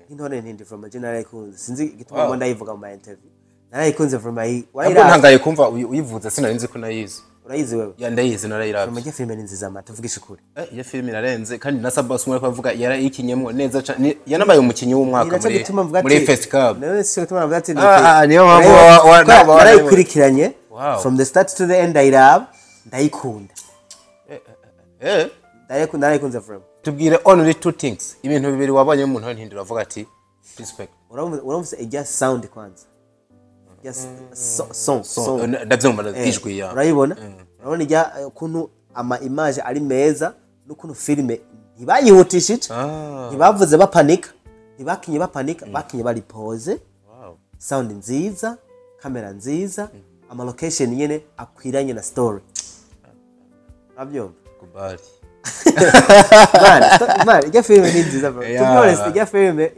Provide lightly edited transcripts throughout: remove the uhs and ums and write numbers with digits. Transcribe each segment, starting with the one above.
intore ntindi from narayikunze sinzi igituma ngo ndayivuga mu interview narayikunze from ntangaye kumva uyivuze sinarinzi ko nayizi urayizi wewe ya ndayizi narayirabye from filime ni nziza mata tuvugisha ukuri iyo filime irarenze kandi na Sabas umwe ko avuga yarayikinyemo neza cyane yanabaye umukinyi w'umwaka muri First Cup none se gutuma navuga ati niyo mpamvu narayikurikiranye from the start to the end ndayikunda narayikunze from tubwire only two things ibintu bibiri wabonye umuntu ntindi uravuga ati respect uramutse just sound kwanza just song ndabyumva ijwi ya urayibona urabona ijya kuntu ama image ari meza n'ukuntu filime ntibayihutishije ntibavuze bapanika ntibakinye bapanika bakinye bari pose sound nziza kamera nziza ama location nyene akwiranye na story abyumva kubali man ijya filime ni nziza bro to be honest ijya filime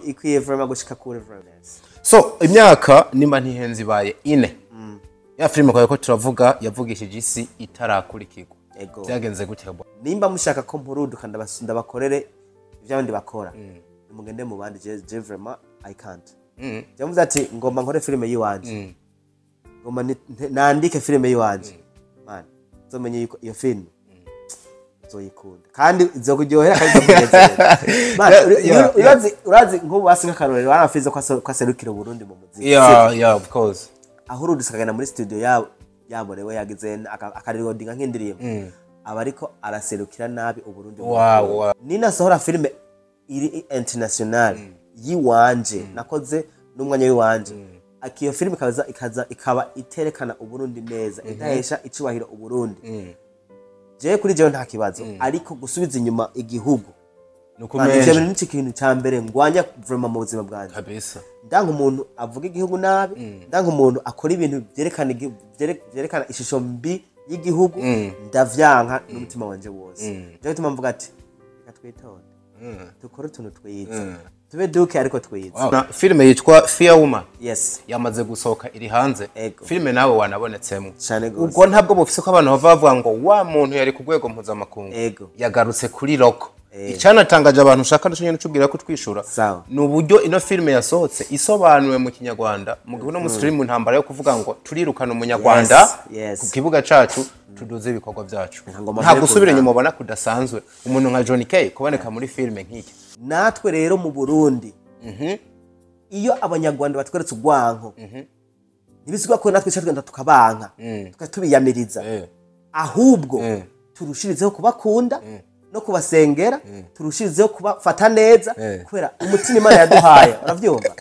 ikwiye vraiment gushika kure vraiment so imyaka nimba ntihenze ibaye ine ya filime kwaye ko turavuga yavugishije isi itarakurikirwa byagenze gute nimba mushaka ko mpuruduka ndabakorere ivyabandi bakora mugende mu bandi je vraiment I can't jamuze ati ngomba nkore filime yiwanje ngomba nandike filime yiwanje man zomenye iyo filime zoyikunda kandi izokuryohera kandi izokunezera urazi nk'ubu basi nk'akarorero barafize ko aserukira Burundi mu muziki yeah of course aho urudusakagana muri studio yabo rewe yagize akarekodinga nk'indirimbo aba ariko araserukira nabi Uburundi nina sohora filime iri international yiwanje nakoze n'umwanya wiwanje akiyo filime ikaba iterekana Uburundi neza itahesha icubahiro Uburundi je kuri jewe nta kibazo ariko gusubiza inyuma igihugu nukumenje n'iki kintu cyambere ngwanya vraiment mu buzima bwanje kabisa ndanga umuntu avuga igihugu nabi ndanga umuntu akora ibintu byerekana ishusho mbi y'igihugu ndavyanka n'umutima wanje wose je gutuma mvuga ati reka twitonde dukora utuntu twiza tube duke ariko twiza filime yitwa Fear Woman yes yamaze gusohoka iri hanze filime nawe wanabonetsemo ubwo ntabwo bufise ko abantu bavuga ngo wa muntu yari ku rwego mpuzamakungu yagarutse kuri loko icanatangaje abantu ushaka ndashye n'ucubwira ko twishura n'uburyo ino filime yasohotse isobanuwe mu kinyarwanda mu gihe no mu stream ntambara yo kuvuga ngo turirukana umunyarwanda ku kibuga cacu tuduze ibikorwa byacu nta gusubira inyuma ubona kudasanzwe umuntu nka John K kuboneka muri filime nk'iki natwe rero mu Burundi iyo abanyarwanda batweretse urwanko nibizigwa ko natwe cyatwenda tukabanka tukatubiyamiriza ahubwo turushirizeho kubakunda no kubasengera turushirizeho kubafata neza kubera umutima Imana yaduhaye uravyumva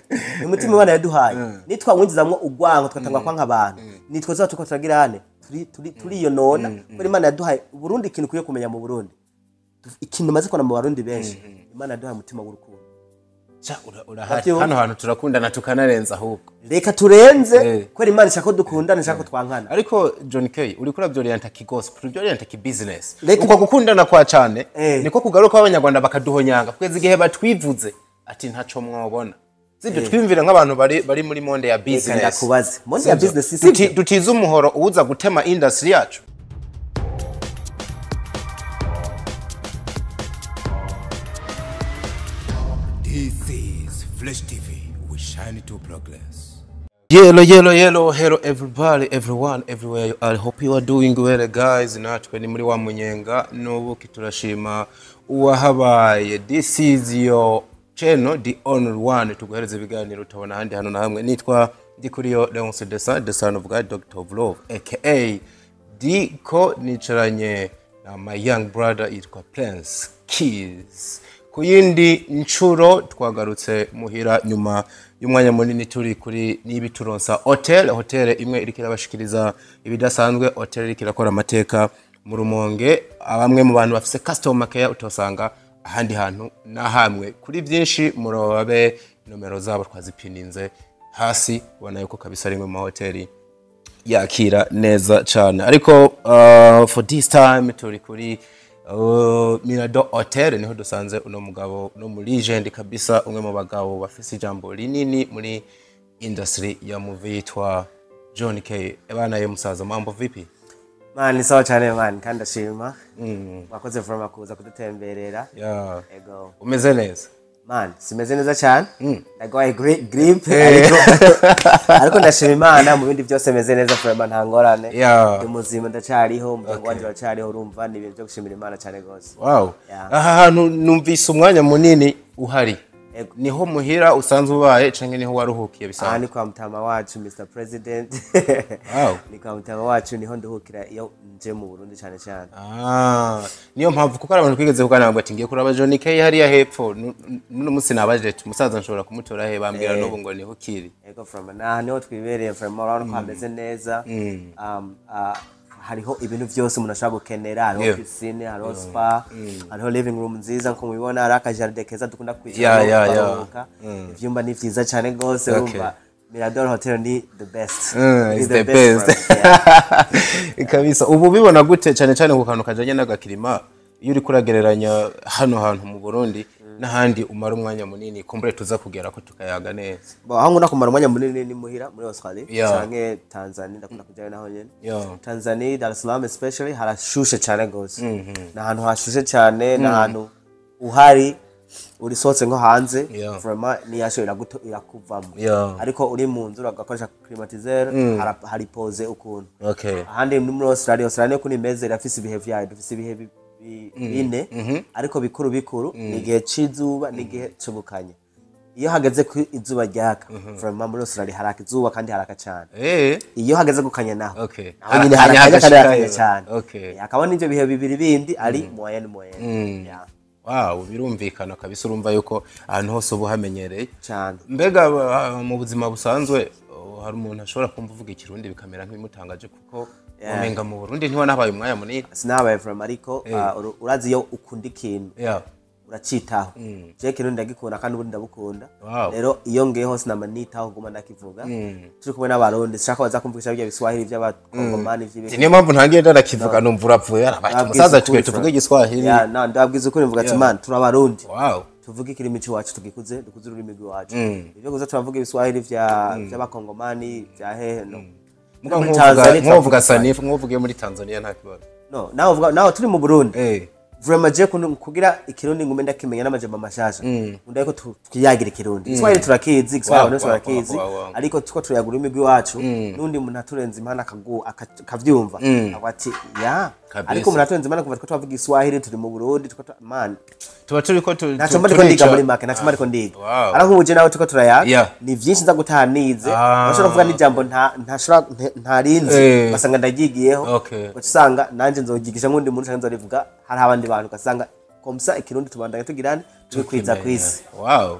umutima Imana yaduhaye nitwamwinjizamwo urwanko twatangwa kwa nk'abantu nitwe tuko turagirane turi iyo nona kubera Imana yaduhaye Burundi ikintu kuye kumenya mu Burundi ikintu maze kona mu Barundi benshi Imana yaduhaye umutima w'urukundo hano hantu turakundana tukanarenza ahubwo reka turenze kwera Imana ishaka ko dukundana ishaka ko twankana ariko John K uri kuri byorienta ki gospel byorienta ki business uko gukundana kwa cyane niko kugaruka abanyarwanda bakaduhonyanga kweza igihe batwivuze ati ntaco mwobona sibyo twimvira nk'abantu bari muri monde ya business ndakubaze monde ya business dutiza umuhoro uza gutema industry yacu This is Flash TV. We shine to progress. Hello everybody, everyone, everywhere you are. Hope you are doing well guys. Natwe ni muri wa munyenga n'ubuki turashima uwahabaye. This is your channel, the only one tuguhereza ibiganiro utabona handi hano na hamwe. Nitwa Ndikuriyo Leonce the son of God, Doctor of Love, aka Diko nicaranye na my young brother yitwa Prince Keys. Kuyindi nchuro twagarutse muhira nyuma y'umwanya munini turi kuri nibituronsa hotel imwe irikira bashikiriza ibidasanzwe hotel irikira kora amateka mu Rumonge abamwe mu bantu bafise customer care utosanga ahandi hantu na hamwe kuri byinshi murobabe nomero zabo twazipininze hasi ubona yuko kabisa rimwe mu hoteli yakira neza cyane ariko for this time turi kuri Mirado Hotel niho dusanze uno mugabo no muri legend kabisa umwe mu bagabo bafise ijambo rinini muri industry ya movie yitwa John K. Ebana ye musaza mambo vipi? Man sawa cyane man kandi ashima. Wakoze from kuza kudutemberera. Ego. Umeze neza? man simeze neza cyane ndagwaye grip ariko ndashima Imana mu bindi byose meze neza vraiment nta ngorane ndi muzima ndacariho umuryango wanje uracariho urumva ni ibintu byo gushimira Imana cyane gose. Wow, aha hantu numvise umwanya munini uhari niho muhira usanzwe ubaye canke niho waruhukiye bisanzwe? Ni kwa mutama wacu Mr President. Wow. Ni kwa mutama wacu niho nduhukira iyo nje mu Burundi cyane cyane. Niyo mpamvu kuko abantu kwigeze kugana ngo atingiye kuraba Johnny K hariya hepfo nuno musi nabaje umusaza nshobora kumutora he bambwira n'ubu ngo niho kiri. Ego from na niho twibereye from around kwa meze neza. Hariho ibintu byose umuntu ashaka gukenera, hariho piscine, hariho spa, hariho living room nziza nko mubibona, hari akajardin keza dukunda kwicara. Ivyumba ni vyiza cyane gose urumva. Mirador Hotel ni the best. Is the best. Ikabisa ubu bibona gute cyane cyane ku kantu kajanye n'agakirima iyo uri kuragereranya hano hantu mu Burundi n'ahandi umara umwanya munini kumbure tuza kugera ko tukayaga neza? Aho nguna kumara umwanya munini ni muhira muri Australia canke Tanzania ndakunda kujyayo naho nyene. Tanzania Dar es Salaam especially harashushe cyane gose. N'ahantu hashushe cyane n'ahantu uhari uri sohotse nko hanze vraiment ni yasho irakuvamo ariko uri mu nzu uragakoresha climatizer hari pose ukuntu. Ahandi muri Australia kuni meze irafise ibihe vyayo dufise ibihe bine ariko bikuru ni gihe cizuba ni gihe cubukanye. Iyo hageze ku izuba ryaka vraiment muri Australia haraka izuba kandi haraka cyane. Iyo hageze gukanya naho aho nyine haraka cyane. Akaba n'ivyo bihe bibiri bindi ari moyenne. Wow, birumvikana kabisa urumva yuko ahantu hose ubu hamenyereye cyane. Mbega mu buzima busanzwe hari umuntu ashobora kumva uvuga ikirundi bikamera nk'imutangaje kuko umenga mu Burundi ntiwa nabaye umwanya munini? Sinabaye from ariko urazi yo ukunda ikintu uracitaho. Je kintu ndagikunda kandi ubundi ndabukunda. Rero iyo ngiye hose namanitaho guma ndakivuga. Turi kumwe n'abarundi shaka baza kumvugisha ibyo biswahili by'abakongomani vy'ibiki. Niyo mpamvu ntangiye ndakivuga numva urapfuye arabaye umusaza twe tuvuge igiswahili. Ndabwiza ukuri mvuga ati man turabarundi. Tuvuge ikirimi cyacu dukuze ururimi rwacu. Ibyo guza turavuga ibiswahili by'abakongomani bya hehe no. Mvuga sanifu mvuge muri Tanzania nta kibazo. No, naho turi mu Burundi. Vraiment je kugira ikirundi ngumenda kimenya n'amajambo mashasha undayiko tukiyagira ikirundi Kiswahili turakizi Kiswahili turakizi ariko tuko turayagura imigwi wacu nundi muntu aturenze imana akavyumva agwati ariko umuntu aturenze imana kuva twavuga Kiswahili turi mu Burundi man tuba turi ko naco mbari ko ndiga muri make naco mbari ko ndiga ara nk'ubuje nawe tuko turayaga ni vyinshi nza gutanize bashobora kuvuga n'ijambo ntarinzi basanga ndagigiyeho usanga nanje nzogigisha nk'undi muntu cyangwa nzorivuga hari abandi bantu kasanga komsa ikirundi tubandanye tugirane twikwiza kwisi. Wow,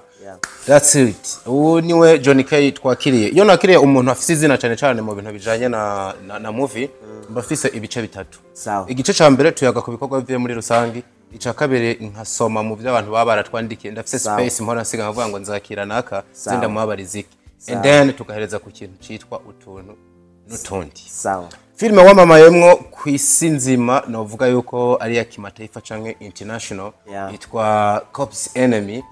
that's it. Ubu niwe Johnny K twakiriye. Iyo nakiriye umuntu afise izina cyane cyane mu bintu bijanye na movie mbafise ibice bitatu. Igice ca mbere tuyaga ku bikorwa bivuye muri rusangi, ica kabiri nkasoma mu byo abantu baba baratwandikiye ndafise space mpora nsiga nkavuga ngo nzakira naka zenda mubabariziki and then tugahereza ku kintu citwa utuntu n'utundi. Filime wamamayemwo kwisi nzima novuga yuko ari ya kimataifa canke international yitwa Cops Enemy.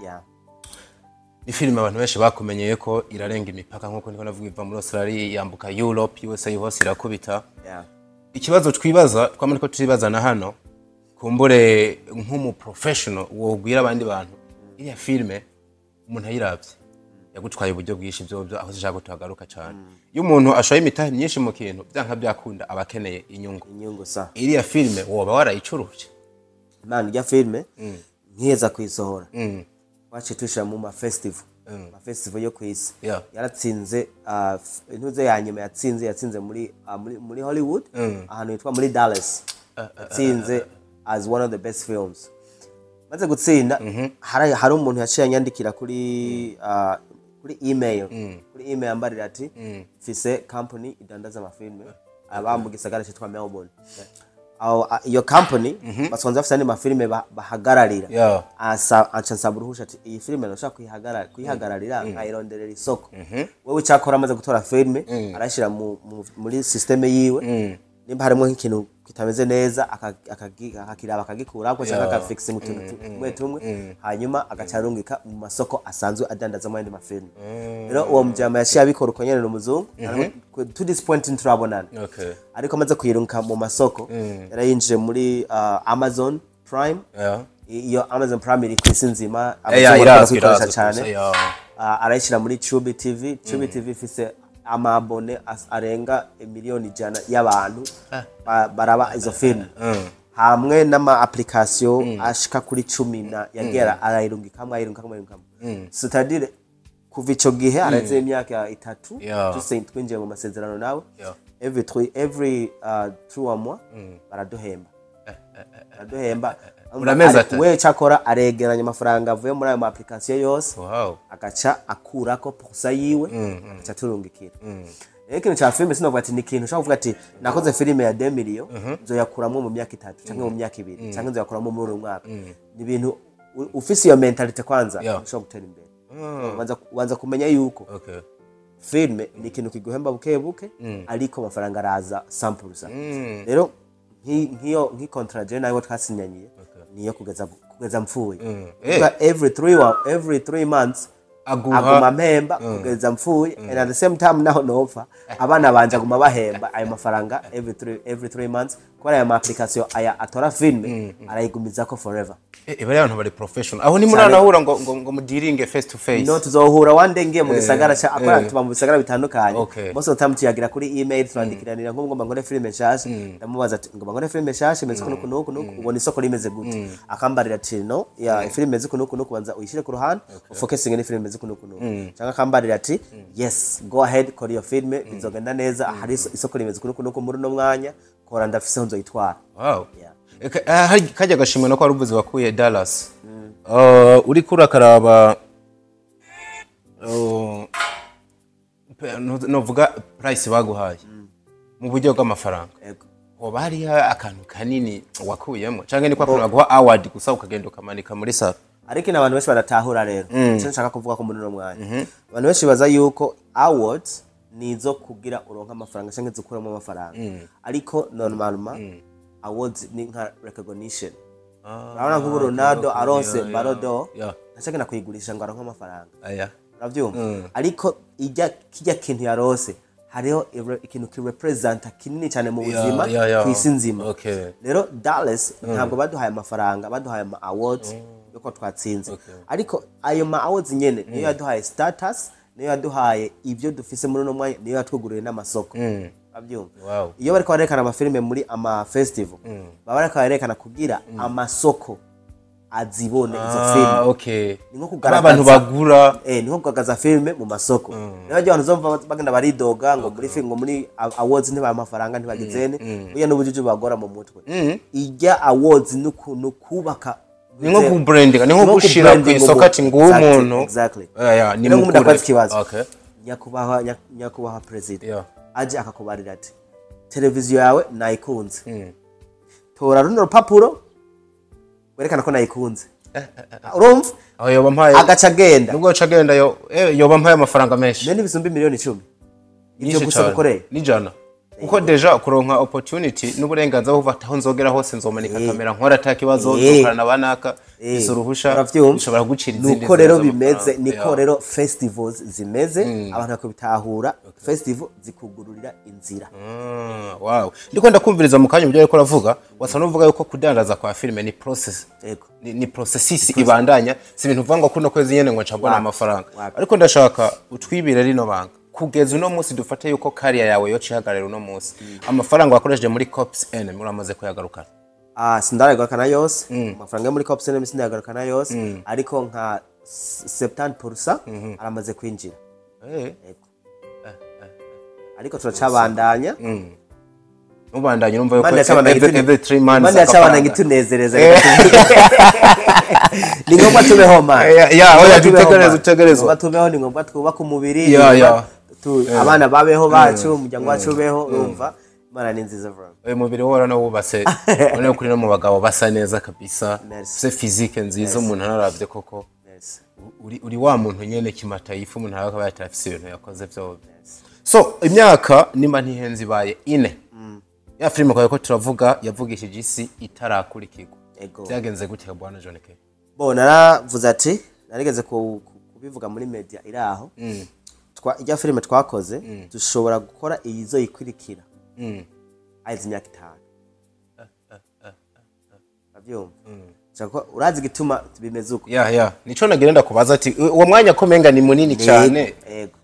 Ni filime abantu benshi bakumenyeye ko irarenga imipaka nkuko niko navuga iva muri Australia yambuka Europe USA hose irakubita. Ikibazo twibaza twamwe ko turibaza na hano kumbure nk'umu professional wogwira abandi bantu iriya filime umuntu ayiravye yagutwaye uburyo bwishi byo aho zishaka gutagaruka cyane. Iyo umuntu ashoye imitahe myinshi mu kintu byanka byakunda abakeneye inyungu sa iriya filime woba warayicuruje man ya filime nkiyeza kwisohora wache tushira mu ma festival yo kwisi yaratsinze intuze yanyuma yatsinze muri Hollywood ahantu yitwa muri Dallas yatsinze as one of the best films. Maze gutsinda hari umuntu yaciye anyandikira kuri email ambarira ati fise company idandaza amafilme abambu gisagara cyitwa Melbourne. Iyo company basonza afite andi mafilme bahagararira ansaba uruhusha ati iyi filme nashaka kuyihagararira nkayironderera isoko. Wewe cyakora amaze gutora filme arashira muri systeme yiwe nimba harimo nk'ikintu kitameze neza akakiraba akagikura ko cyangwa akafixing utuntu tumwe hanyuma agacarungika mu masoko asanzwe adandaza mu yandi mafilme. Rero uwo mujama yaciye abikora uko nyene n'umuzungu to this point turabonana ariko amaze kuyirunka mu masoko yarayinjije muri Amazon Prime iyo Amazon Prime iri kwisi nzima irazwi cyane arayishira muri Tube TV. Tube TV ifise amabone arenga miliyoni 100 y'abantu baraba izo film hamwe n'ama application ashika kuri 10 yagera arayirungikamwe c'est-à-dire kuva ico gihe araze imyaka 3 Saint twinjiye mu masezerano nawe every 3 mois baraduhemba we cyakora aregeranya amafaranga avuye muri ayo ma application yose agaca akurako pusa yiwe agaca turungikira ikintu cha filme sinovuga ati ni kintu ushaka kuvuga ati nakoze filme ya 2 million nzoyakuramwe mu myaka 3 cyangwa mu myaka 2 cyangwa nzoyakuramwe muri uyu mwaka ni bintu ufise iyo mentality kwanza ushaka gutera imbere wanza kumenya yuko filme ni kintu kiguhemba buke ariko amafaranga araza 100% rero nk'iyo contract nayo twasinyanye niyo kugeza mpfuye every 3 months aguma mpemba kugeza mpfuye and at the same time naho nopfa abana banje aguma bahemba ayo mafaranga every 3 months kwa ayo application aya atora filme arayigumiza ko forever bari abantu bari professional aho ni murana hura ngo mudiringe face to face no tuzohura wande ngiye mu gisagara cha akora tuba mu bisagara bitandukanye most of the time tuyagira kuri email twandikiranira nko ngomba ngore filme nshasha ndamubaza ati ngomba ngore filme nshasha imeze kuno ubona isoko rimeze gute akambarira ati no ya filme imeze kuno banza uyishire ku ruhande focusing ni filme imeze kuno cyangwa akambarira ati yes go ahead kora iyo filme bizogenda neza hari isoko rimeze kuno muri no mwanya kora ndafise nzo yitwara kajya gashimwe no kwa ruvuzi wakuye Dallas uri kurakaraba novuga price baguhaye mu buryo bw'amafaranga hoba hari akantu kanini wakuyemo canke ni kwa baguha award gusa ukagenda ukamanika muri sala ariko n'abantu benshi baratahura rero cyo nshaka kuvuga ko muri no mwanya abantu benshi baza yuko awards nizo kugira uronka amafaranga canke zikuramo amafaranga ariko normalement awards ni nka recognition urabona nk'ubu Ronaldo aronse Ballon ntashaka na kuyigurisha ngo aronka amafaranga uravyumva ariko kijya kintu yarose hariho ikintu ki representa kinini cyane mu buzima kwisi nzima rero Dallas ntabwo baduhaye amafaranga baduhaye ama awards yuko twatsinze ariko ayo ma awards nyene niyo yaduhaye status niyo yaduhaye ibyo dufise muri no mwanya niyo yatwuguriye n'amasoko abyumva iyo bari kwarekana amafilme muri ama festival baba bari kwarekana kugira amasoko azibone izo filme ni nko kugaragaza abantu bagura ni nko kugaragaza filme mu masoko niyo abantu zomva bagenda baridoga ngo muri film ngo muri awards ntiba amafaranga ntibagizene uya n'ubujuje bagora mu mutwe ijya awards nukuntu kubaka ni nko ku branding ni nko gushira ku isoko ati nguwo umuntu ni nko mudakwaza kibazo nyakubaha president aje akakubarira ati televiziyo yawe nayikunze tora runo rupapuro werekana ko nayikunze urumva aho yoba mpaye agaca agenda nubwo aca agenda yoba mpaye amafaranga menshi nene bisumbi miliyoni 10 ibyo gusa gukoreye ni jana uko deja kuronka opportunity n'uburenganzira buvataho nzogera hose nzomanika kamera nkora atakibazo nzokorana banaka isuruhusha bishobora gucira izindi nuko rero bimeze niko rero festivals zimeze abantu bakubitahura festival zikugururira inzira wow ndiko ndakumviriza mu kanya byo uravuga wasa nuvuga yuko kudandaza kwa filme ni process ni processes ibandanya si ibintu vanga kuno kwezi nyene ngo ncabona amafaranga ariko ndashaka utwibire rino banga kugeza uno munsi dufate yuko career yawe yo cihagarira uno munsi amafaranga wakoresheje muri Cops N muramaze kuyagarukana sindaragaruka yose amafaranga muri Cops N sindaragaruka yose ariko nka 70% aramaze kwinjira ariko turacabandanya ubandanye numva yuko every 3 months manda yacabandanya itunezereza ni ngombwa tubeho man oya dutegereza batubeho ni ngombwa twubaka umubiri abana babeho bacu umuryango wacu ubeho urumva Imana ni nziza vraiment umubiri wora no wubase one kuri no mu bagabo basa neza kabisa se physique nziza umuntu araravye koko uri wa muntu nyene kimatayifu umuntu akaba yatafise ibintu yakoze byo so imyaka nimba ntihenzi baye ine ya filime kwa ko turavuga yavugishije isi itarakurikirwa byagenze gute bwana John K naravuze ati narigeze kubivuga muri media iraho ijya filime twakoze dushobora gukora iyizo ikurikira aizi myaka 5 avyumva Chako urazi gituma bimeze uko. Nico nagenda kubaza ati uwo mwanya ko menga ni munini cyane.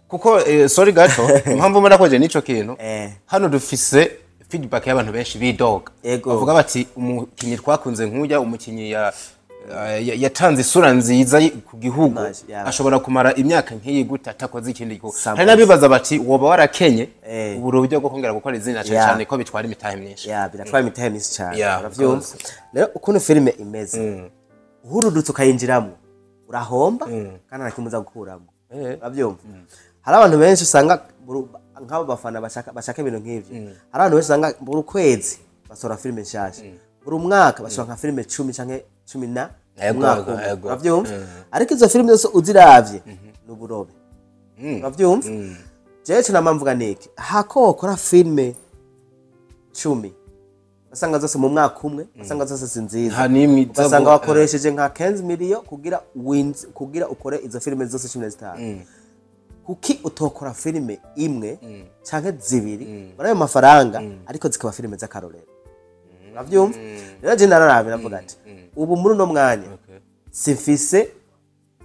Kuko sorry gato impamvu mbona koje nico kintu. Hano dufise feedback y'abantu benshi bidoga. Bavuga bati umukinyi twakunze nkuya umukinyi yatanze isura nziza ku gihugu ashobora kumara imyaka nkiyi gute atakoze ikindi gihugu. Hari nabibaza bati woba warakenye uburyo bwo kongera gukora izina cyane ko bitwara imitahe myinshi. Biratwara imitahe myinshi cyane. Uravyumva? Rero ukuntu filime imeze. Uhurudutse ukayinjiramo urahomba kandi ntakimuza gukuramo. Uravyumva? Hari abantu benshi usanga nk'abo bafana bashaka ibintu nk'ivyo. Hari abantu benshi usanga buri kwezi basora filime nshasha. Buri mwaka bashaka nka filime 10 canke 10 umwaka. Uravyumva? Ariko izo filime zose uziravye n'uburobe. Uravyumva? Jeje namamvuga niki hakokora filime 10 basanga zose mu mwaka umwe basanga zose sinziza basanga wakoresheje nka 15 million kugira ukore izo filime zose 15 kuki utokora filime imwe canke zibiri barayo mafaranga ariko zikaba filime z'akarorero. Uravyumva? Rero je nararabe navuga ati ubu muri no mwanya sifise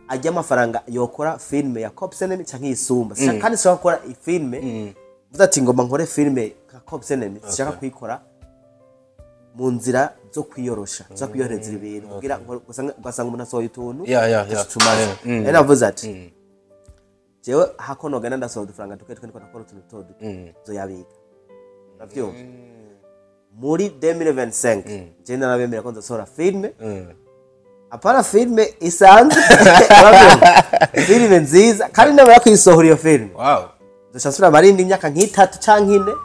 ajya amafaranga yokora filime ya Copsenemi canke isumba kandi shaka gukora filime uzati ngoma nkore filime ka Copsenemi shaka kuyikora mu nzira zo kwiyorosha zo kwiyoreza ibintu kugira ugasanga umuntu asohoye utuntu tumaze navuze ati jewe hakono gana ndasohoye udufaranga tuketwe niko nakora utuntu todo zo yabika. Uravyumva? Muri 2025 je narabemera ko nzasohora filime apana filime isanzwe filime nziza kandi nabara kwisohora iyo filime. Dushasura marindi imyaka nk'itatu canke 4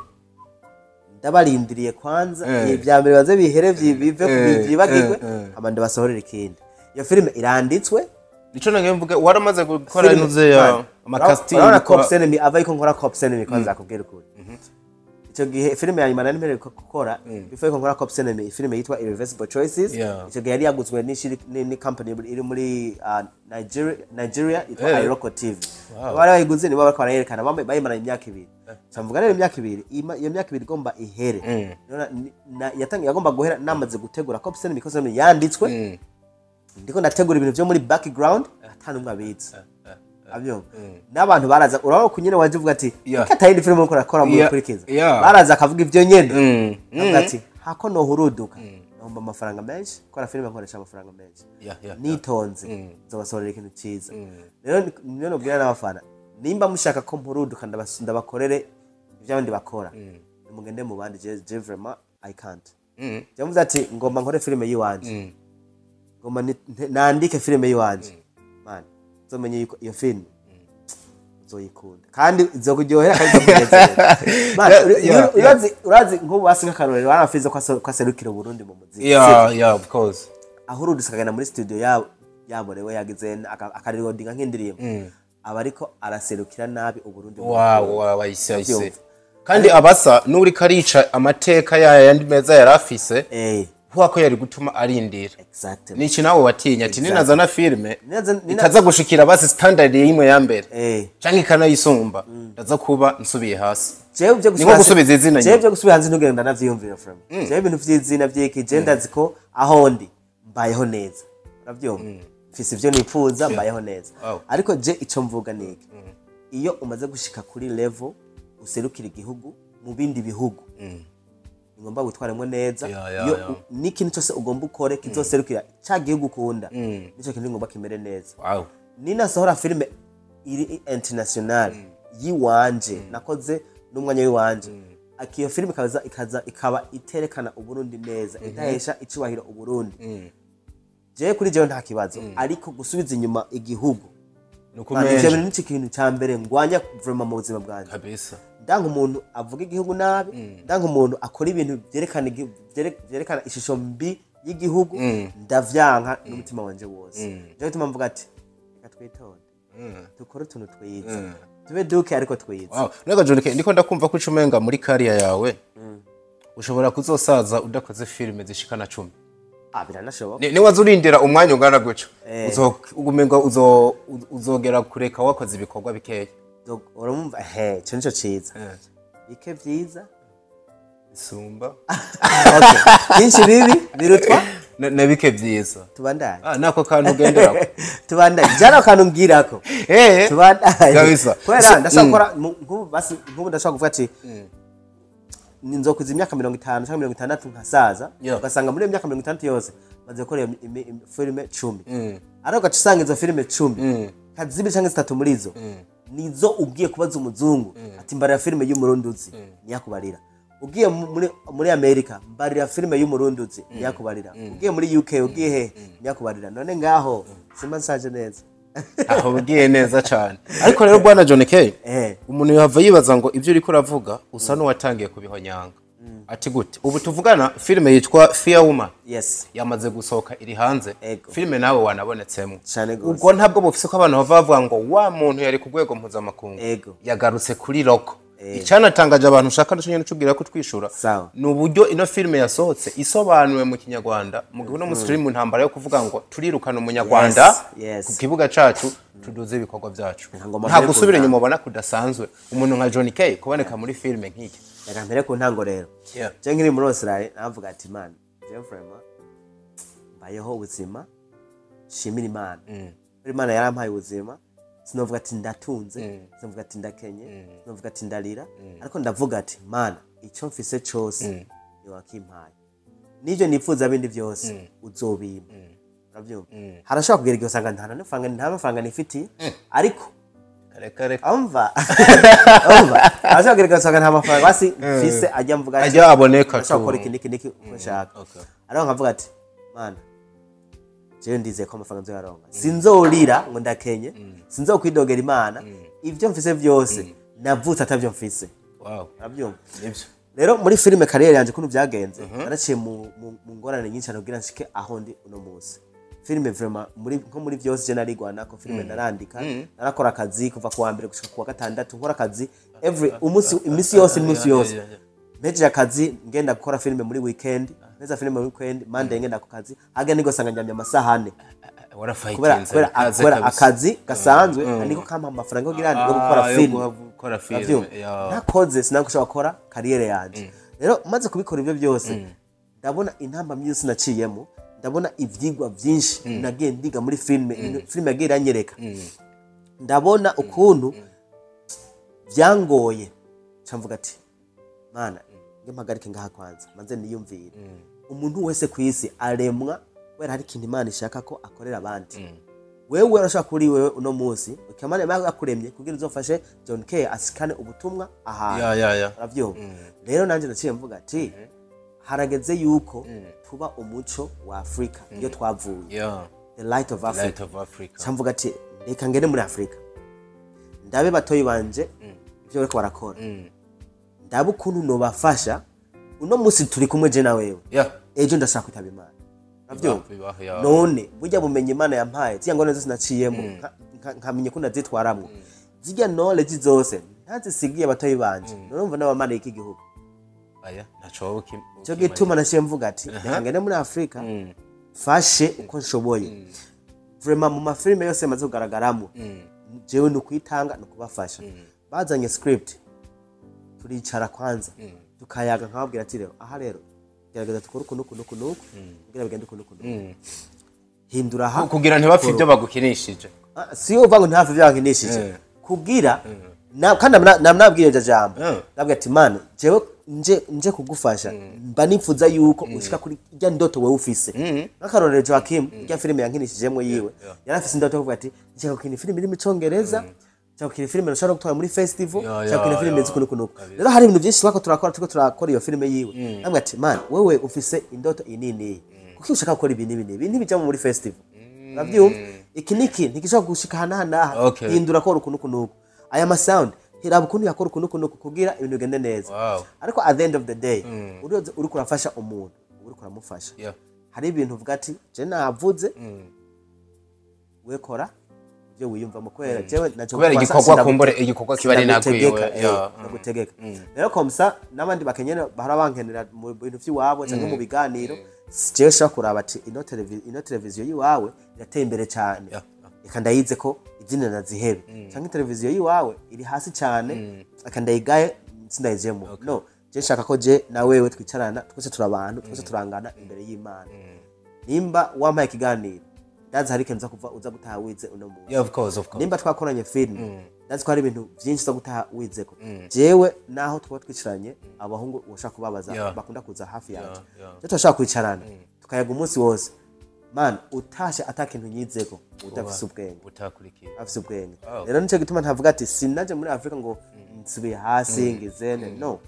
ndabarindiriye kwanza ibya mbere baze bihere bive byibagirwe abandi basohorera ikindi. Iyo filime iranditswe nico nange mvuga waramaze gukora inuze ya amakasting urabona Copsenemi avayiko nkora Copsenemi kwanza akubwira ukuri. Ico gihe filime yanyuma nari mpereye gukora before ko nkora Copsenemi filime yitwa Irreversible Choices. Ico gihe yari yaguzwe ni company iri muri Nigeria itwa Iroko TV. Bari bayiguze nibo bariko barayerekana bayimara imyaka 2. Samvuga rero imyaka 2 iyo myaka 2 igomba ihere. Yagomba guhera namaze gutegura Copsenemi because yanditswe ndiko ndategura ibintu byo muri background atanumwe abitse. Abyo n'abantu baraza urabona kunyene waje uvuga ati katayindi filime uko rakora mu kurikiza baraza akavuga ibyo nyene avuga ati hako no huruduka nomba amafaranga menshi kora filime nkoresha amafaranga menshi nitonze zobasorera ikintu ciza. Rero niyo nobwira n'abafana nimba mushaka ko mpuruduka ndabakorere ibyo abandi bakora mugende mu bandi je vraiment I can't. Jamuze ati ngomba nkore filime yiwanje ngomba nandike filime yiwanje man zomenye iyo filime uzoyikunda kandi izokujyohera kandi urazi nk'ubu basinga karorero barafize ko aserukira Burundi mu muziki. Of course. Ahurudise akagenda muri studio yabo rewe yagize akarirodinga nk'indirimbo aba ariko araserukira nabi Uburundi. Wayise kandi abasa n'uri karica amateka yandi meza yarafise ko yari gutuma arindira. Niki nawe watinya ati ninazana filime ikaza gushikira basi standard yimwe ya mbere canke kana yisumba ndaza kuba nsubiye hasi. Niko gusubiza izina nyine je gusubiza hanze ntugenda navyiyumvira from je ibintu vy'izina vy'iki je ndaziko aho ndi mbayeho neza. Uravyumva? Mfise ivyo nipfuza mbayeho neza. Ariko je ico mvuga niki iyo umaze gushika kuri level userukira igihugu mu bindi bihugu ngomba gutwaramo neza yo n'ikintu cyose ugomba ukore kizoserukira ca gihugu ukunda nico kintu ngomba kimere neza. Nina sohora filime iri international yiwanje nakoze n'umwanya wiwanje akiyo filime ikaba iterekana Uburundi neza idahesha icubahiro Uburundi je kuri jewe nta kibazo ariko gusubiza inyuma igihugu nukumenye n'iki kintu cyambere ngwanya vraiment mu buzima bwanje kabisa. Ndanga umuntu avuga igihugu nabi ndanga umuntu akora ibintu byerekana ishusho mbi y'igihugu ndavyanka n'umutima wanje wose. Je bituma mvuga ati reka twitonde dukore utuntu twiza tube duke ariko twiza. Nega Jonike ndiko ndakumva ko icumenga muri career yawe ushobora kuzosaza udakoze filime zishikana 10. Biranashoboka. Ni wazurindira umwanya ungana guco ugumenga uzogera kureka wakoze ibikorwa bikeya. Urumva cyo nico ciza bike vyiza isumba byinshi bibi birutwa nabike vyiza tubandanye nako kantu ugenderako tubandanye jana kantu ngirako tubandanye kabisa kwera ndashaka gukora nk'ubu ndashaka kuvuga ati ninzokuza imyaka 50 cyangwa 60 nkasaza ugasanga muri iyo myaka 60 yose maze gukora filime 10 ariko gacusanga izo filime 10 kazibiri cyangwa 3 muri zo nizo ugiye kubaza umuzungu ati mbarira filime y'umurunduzi niyakubarira ugiye muri America mbarira filime y'umurunduzi niyakubarira ugiye muri UK ugiye he niyakubarira none ngaho simba saje neza aho ugiye neza cyane ariko rero bwana John K umuntu yava yibaza ngo ibyo uri kuravuga usa n'uwatangiye kubihonyanga ati gute ubu tuvugana filime yitwa Fear Woman yamaze gusohoka iri hanze filime nawe wanabonetsemo ubwo ntabwo bufise ko abantu bavuga ngo wa muntu yari ku rwego mpuzamakungu yagarutse kuri roko icanatangaje abantu ushaka ndashye n'ucubwira ko twishura ni uburyo ino filime yasohotse isobanuwe mu kinyarwanda mu gihe no mu stream ntambara yo kuvuga ngo turirukana umunyarwanda ku kibuga cacu tuduze ibikorwa byacu nta gusubira inyuma ubona kudasanzwe umuntu nka John K kuboneka muri filime nk'iki reka mbere ku ntango rero je nkiri muri Australia navuga ati man Jeffrey bayeho ubuzima shimira Imana Imana yarampaye ubuzima sinovuga ati ndatunze sinovuga ati ndakenye sinovuga ati ndarira ariko ndavuga ati mana icyo mfise cyose ni wakimpaye nivyo nipfuza bindi byose uzobimpa uravyumva harashaka kugera igihe usanga nta mafaranga nifitiye ariko kare amva harashaka kugera igihe usanga nta mafaranga basi mfise ajya mvuga ati ajya aboneka tu akora iki ushaka ariko nkavuga ati mana jewe ndizeye ko amafaranga nzoyaronka sinzorira ngo ndakenye sinzokwidogera Imana ivyo mfise byose navutse atavyo mfise urabyumva rero muri filime career yanje kuntu byagenze naraciye mu ngorane nyinshi kugira nshike aho ndi uno munsi filime vraiment muri byose je narigwana ko filime narandika narakora akazi kuva ku wa mbere gushika ku wa gatandatu nkora akazi imisi yose meje akazi ngenda gukora filime muri weekend neza filime muri weekend Monday ngenda ku kazi haga nigo sanga njamya amasaha 4 kubera akazi gasanzwe niko kama amafaranga kugira ngo gukora filime nakoze sinagushaka gukora career yanje rero maze kubikora ibyo byose ndabona intamba myinshi naciyemo ndabona ivyigwa byinshi nagiye ndiga muri filime yagiye iranyereka ndabona ukuntu byangoye camvuga ati mana mpagarike ngaha kwanza manze niyumvire umuntu wese kwisi aremwa wera hari kintu Imana ishaka ko akorera abandi wewe urashaka kuri wewe uno munsi ukamane yakuremye kugira uzofashe John K asikane ubutumwa aha ravyo rero nanje naciye mvuga ati harageze yuko tuba umuco wa Afrika iyo twavuye the light of Africa camvuga ati reka ngene muri Afrika ndabe batoyi banje ibyo bariko barakora ndabu kuntu no bafasha uno musi turi kumwe je na wewe ejo ndashaka kwitaba Imana ravyo none burya bumenye Imana yampaye ziya ngone zose naciyemo nkamenye ko ndazitwaramwe zijya knowledge zose ntazisigiye batoyi banje urumva n'abamana iki gihugu naco cyo gituma nashiye mvuga ati reka ngene muri Afrika fashe uko nshoboye vraiment mu mafilime yose maze kugaragaramo jewe nukwitanga nukubafasha bazanye script turicara kwanza tukayaga nkababwira ati rero aha rero gerageza tukora ukuntu kugira bigende ukuntu hindura aha kugira ntibapfe ibyo bagukinishije si yo vango ntafe byankinishije kugira kandi namnabwiye jambo nabwiye ati man jewe nje kugufasha mba nipfuza yuko ushika kuri ijya ndoto wewe ufise n'akarorero Joachim ijya filime yankinishijemo yiwe yarafise indoto yo kuvuga ati nje gukina filime iri mu Congereza cyakira filime nashaka gutwara muri festival cyakira filime zikunukunuko rero hari ibintu byinshi twako turakora iyo filime yiwe namwe ati man wewe ufise indoto inini kuki ushaka gukora ibintu ntibijya muri festival urabyumva iki ntigishaka gushika hana hindura ko rukunukunuko aya ma sound hiraba ukuntu yakora ukuntu kugira ibintu bigende neza ariko at the end of the day uri kurafasha umuntu uri kuramufasha hari ibintu uvuga ati je navuze we kora byo wiyumva mu kwera jewe naco kubera igikorwa kumbore igikorwa kibari nakwiwe nagutegeka rero komsa nabandi bakenyene bahora bankenera mu bintu by'iwabo cyangwa mu biganiro jewe shaka kuraba ati ino televiziyo yiwawe irateye imbere cyane reka ndayize ko izina nazihebe cyangwa televiziyo yiwawe iri hasi cyane reka ndayigaye sindayijemo no je shaka ko je na wewe twicarana twese turabantu twese turangana imbere y'Imana nimba wampaye ikiganiro ndazi hari ikintu uza gutaha wize uno munsi. Yeah, of course. Nimba twakoranye film ndazi ko hari ibintu byinshi uza gutaha wizeko. Jewe naho twaba twicaranye abahungu washaka kubabaza bakunda kuza hafi yacu. Je turashaka kwicarana tukayaga umunsi wose. Man utashe atakintu nyizeko udafise ubwenge utakurikira afise ubwenge. Rero nico gituma ntavuga ati sinaje muri Afrika ngo nsubiye hasi ngizene no.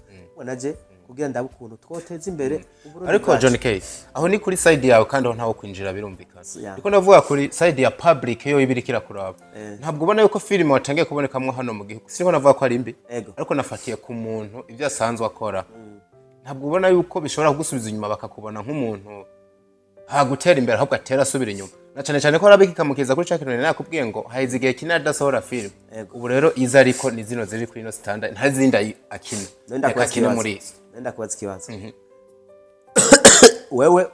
Naje kugira ndabe ukuntu twoteza imbere Uburundi. Ariko John K aho ni kuri side yawe kandi aho ntawo kwinjira birumvikana. Niko navuga kuri side ya public yo ibirikira kuraba. Ntabwo ubona yuko film watangiye kubonekamwe hano mu gihugu. Siko navuga ko ari mbi. Ariko nafatiye ku muntu ivyo asanzwe akora. Ntabwo ubona yuko bishobora kugusubiza inyuma bakakubona nk'umuntu hagutera imbere ahubwo atera asubira inyuma. Na cyane ko arabikikamukiza kuri cyakinone nakubwiye ngo haize igihe kina dasohora film. Ubu rero iza ariko ni zino ziri kuri no standard ntazinda akina. Akina muri nenda kubaza ikibazo. Wewe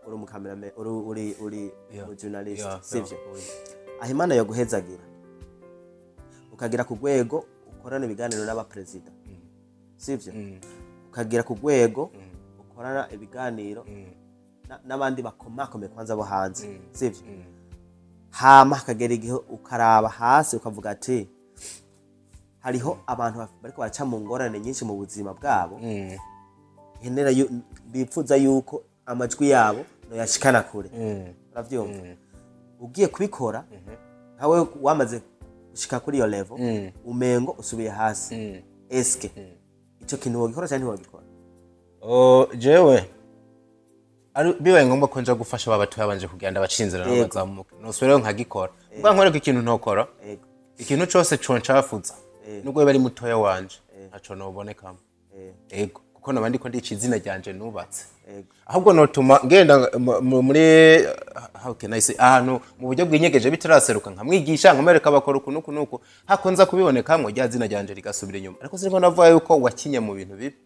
uri umukameraman uri journalist sivyo? Ahimana yo guhezagira ukagira ku rwego ukorana ibiganiro n'aba president sivyo? Ukagira ku rwego ukorana ibiganiro n'abandi bakomakome kwanza bo hanze sivyo? Hama hakagera igihe ukaraba hasi ukavuga ati hariho abantu bariko baca mu ngorane nyinshi mu buzima bwabo henera bipfuza yuko amajwi yabo no yashikana kure. Uravyumva? Ugiye kubikora nawe wamaze gushika kuri iyo level umengo usubiye hasi. Eske ico kintu wogikora cyane wogikora? Jewe bibaye ngomba ko nja gufasha babatu yabanje kugenda bacinzira n'abazamuka no swero nkagikora ubwo nkwereka ikintu ntokora ikintu cyose concafuza nubwo bari mutoya wanje ntaco nobonekamo ego kuko nabandi ko ndici izina ryanje nubatse ahubwo notuma ngenda muri how can I say ahantu mu buryo bwinyegeje bitaraseruka nkamwigisha nkamereka bakora ukuntu nuko hakonza kubibonekamo rya zina ryanje rigasubira inyuma ariko siniko navuga yuko wakinye mu bintu bibi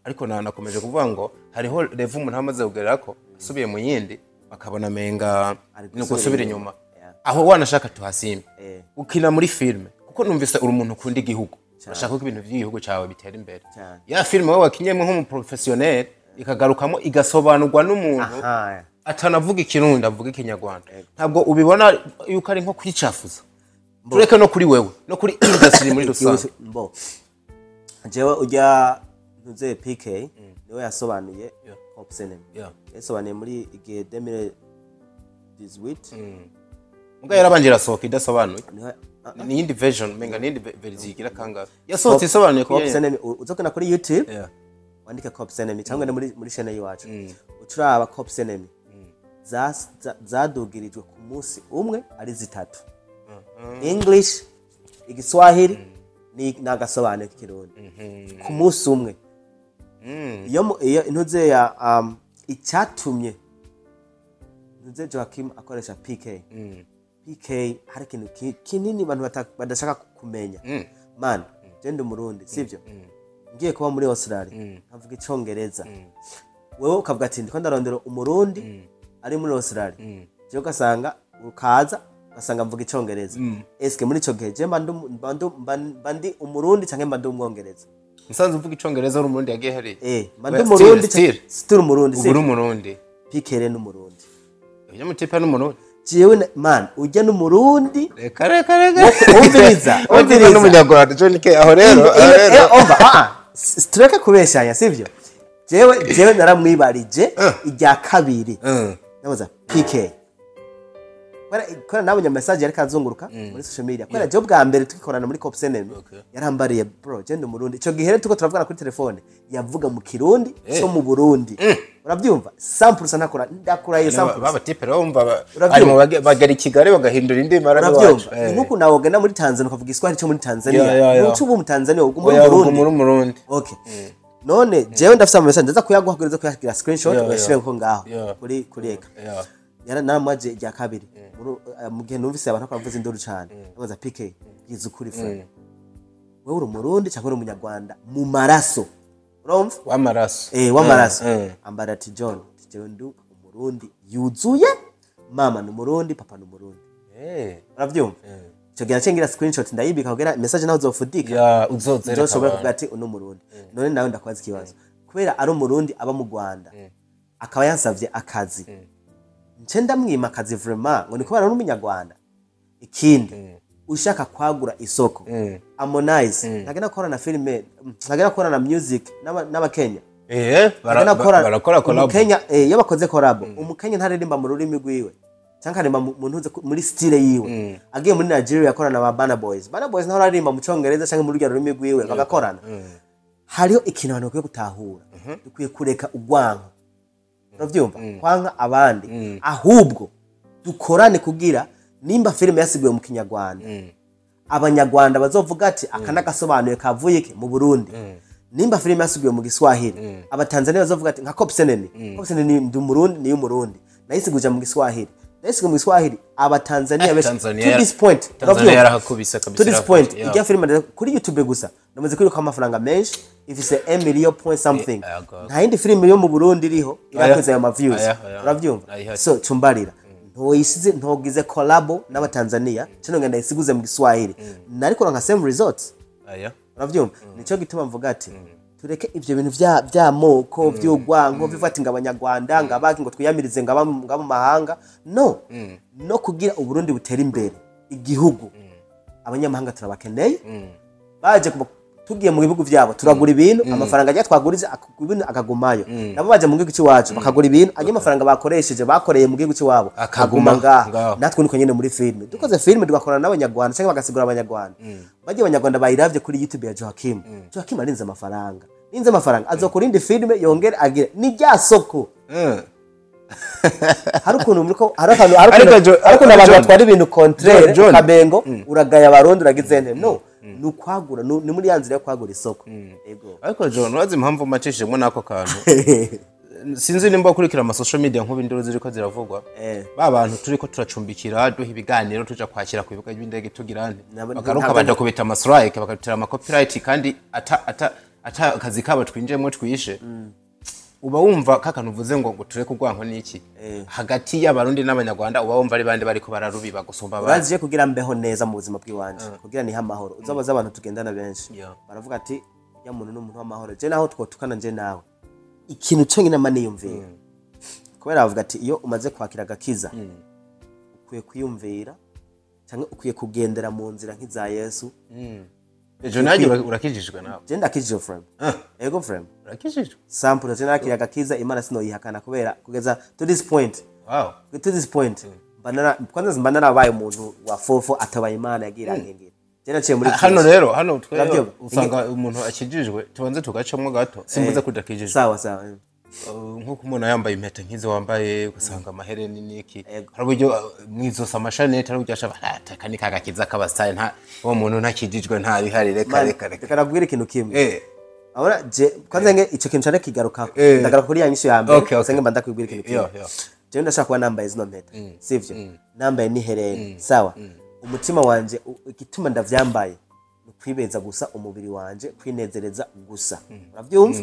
ariko nakomeje kuvuga ngo hariho level umuntu amaze kugerako asubiye mu yindi bakabona menga nuko subira inyuma aho wanashaka tuhasimbe ukina muri filme kuko numvise uri umuntu ukunda igihugu urashaka ko ibintu by'igihugu cyawe bitera imbere ya filme wowe wakinyemo nk'umu professionnel ikagarukamo igasobanurwa n'umuntu atanavuga ikirundi avuga ikinyarwanda ntabwo ubibona yuko ari nko kwicafuza tureke no kuri wewe no kuri industry muri rusange jewe ujya ntuze PK niwe yasobanuye Pop Cinema yasobanuye muri igihe 2018 muga yarabangira sohoka idasobanuye ni yindi version menga nindi version kanga yasohotse isobanuye Pop Cinema uzokana kuri YouTube wandika Pop Cinema cyangwa muri channel yacu uturaba Pop Cinema zadugirijwe ku munsi umwe ari zitatu English igiswahili ni nagasobanuye kirundi ku munsi umwe iyo intuze ya icyatumye ntuze Joachim akoresha PK hari ikintu kinini abantu badashaka kumenya man gende umurundi sivyo ngiye kuba muri Australia nkavuga icongereza wewe ukavuga ati ndiko ndarondera umurundi ari muri Australia je ugasanga ukaza ugasanga mvuga icongereza eske muri ico gihe je mbandi umurundi canke mbandi umwongereza nsanze uvuga icongereza uri umurundi yagiye hari mbandi umurundi still umurundi uri umurundi pikere n'umurundi uyu mutipa n'umurundi jewe man ujya n'umurundi reka umviriza n'umunyarwanda John K aho rero streka kubeshanya sivyo jewe naramwibarije ijya kabiri nabaza PK kwera nabonye message yari kazunguruka muri social media kwera je bwa mbere tukikorana muri Pop Cinema yarambariye bro je n'umurundi ico gihe tuko turavugana kuri telefone yavuga mu kirundi cyo mu Burundi urabyumva 100% nakora ndakuraye 100% baba tipe urumva ari mu bagari Kigali bagahindura indi mara wacu nkuko nawo genda muri Tanzania ukavuga iswahili cyo muri Tanzania nuco ubu mu Tanzania ugumwe mu Burundi okay none jewe ndafisa amesha ndaza kuyaguhagereza kuyagira screenshot washire ko ngaho kuri eka yara namaje rya kabiri mu gihe numvise abantu bavuze induru cyane baza PK yizukuri friend wewe uri umurundi cyangwa uri umunyarwanda mu maraso urumva w'amaraso ambara ati John jewe ndu umurundi yuzuye mama n'umurundi papa n'umurundi uravyumva cyo gira cengira screenshot ndayibika kugera message naho uzofudika uzozera uzoshobora kuvuga ati uno murundi none nawe ndakwaza ikibazo kubera ari umurundi aba mu Rwanda akaba yansavye akazi nce ndamwimakaza vraiment ngo niko barana n'umunyarwanda ikindi ushaka kwagura isoko Harmonize ntagenda gukora na filime ntagenda gukora na music n'abakenya barakora collab Kenya iyo bakoze collab umukenya ntaririmba mu rurimi rwiwe cyangwa aririmba mu ntuze muri style yiwe agiye muri Nigeria yakorana na Burna Boys naho aririmba mu cyongereza cyangwa mu rurimi rwiwe bagakorana hariho ikintu abantu bakwiye gutahura dukwiye kureka ugwanko uravyumva kwanka abandi ahubwo dukorane kugira nimba filime yasiguye mu kinyarwanda abanyarwanda bazovuga ati akanagasobanuye kavuye iki mu Burundi nimba filime yasiguye mu Giswahili abatanzania bazovuga ati nka Kopseneni ndi Murundi ni umurundi nayisiguje mu Giswahili nayisiguje mu Giswahili abatanzania besh to this point Tanzania yarahakubise kabisa to this point ijya filime kuri YouTube gusa namaze kwiruka amafaranga menshi ifise 1 million point something nta yindi filime yo mu Burundi iriho irakoze ayo views uravyumva so cumbarira ntoyisize ntogize collab n'abatanzania cyo ngenda isiguze mu Giswahili nariko nka same results uravyumva nico gituma mvuga ati tureke ivyo bintu vya moko vy'ugwanko bivati ngabanyarwanda ngabaki ngo twiyamirize ngaba mu mahanga no kugira uburundi butera imbere igihugu abanyamahanga turabakeneye baje tugiye mu bihugu vyabo turagura ibintu amafaranga ajya twagurize ibintu akagumayo nabo baje mu gihugu cy'iwacu bakagura ibintu ajya amafaranga bakoresheje bakoreye mu gihugu cy'iwabo akaguma ngaha natwe niko nyene muri filme dukoze filme tugakorana n'abanyarwanda cyangwa bagasigura abanyarwanda bagiye abanyarwanda bayiravye kuri YouTube ya Joachim arinze amafaranga azokora indi filme yongere agire ni rya soko harukuntu muriko harukuntu abantu batwara ibintu contraire kabengo uragaya abarundi uragize nte nukwagura ni muri yanzira yo kwagura isoko yego ariko John wazi impamvu macishemo nako kantu sinzi nimba kurikira ama social media nk'ubu induru ziriko ziravugwa ba bantu turiko turacumbikira duha ibiganiro tuja kwakira ku bibuga by'indege tugira nte bakaruka baje kubita ama strike bakatira ama copyright kandi ata akazi kabo twinjemo twishe uba wumva kakantu uvuze ngo tureke ugwanko niki hagati y'abarundi n'abanyarwanda uba wumva ari bande bariko bararubiba gusumba abandi baziye kugira mbeho neza mu buzima bw'iwanje kugira ni hamahoro uzabaza abantu tugendana benshi baravuga ati ya muntu n'umuntu w'amahoro je naho twotukana je nawe ikintu cyo nyina mani yumvira kubera bavuga ati iyo umaze kwakira gakiza ukwiye kwiyumvira cyangwa ukwiye kugendera mu nzira nk'iza Yesu ejo naje urakijijwe nawe je ndakijije friend ego friend urakijijwe sample je nakira gakiza imana sino yihakana kubera kugeza to this point to this point kwanza mbana nabaye umuntu wa fofo atabaye imana yagira nkengera je naciye muri hano twe usanga umuntu akijijwe tubanze tugacamo gato simbuze kudakijijwe sawa nkuko umuntu yambaye impeta nkizo wambaye ugasanga amahereni niki hari uburyo mwizosa amashanete ari uryasha kani kagakiza kabasitari nta uwo muntu ntakijijwe nta bihari reka nabwira ikintu kimwe abona je kwanza nge ico kintu cyane kigaruka ndagaruka kuri yanyisho ya mbere usenge mba ndakwibwira ikintu kimwe je ndashaka kuba nambaye zino mpeta sivyo nambaye ni hereni sawa umutima wanje igituma ndavyambaye kwibeza gusa umubiri wanje kwinezereza gusa uravyumva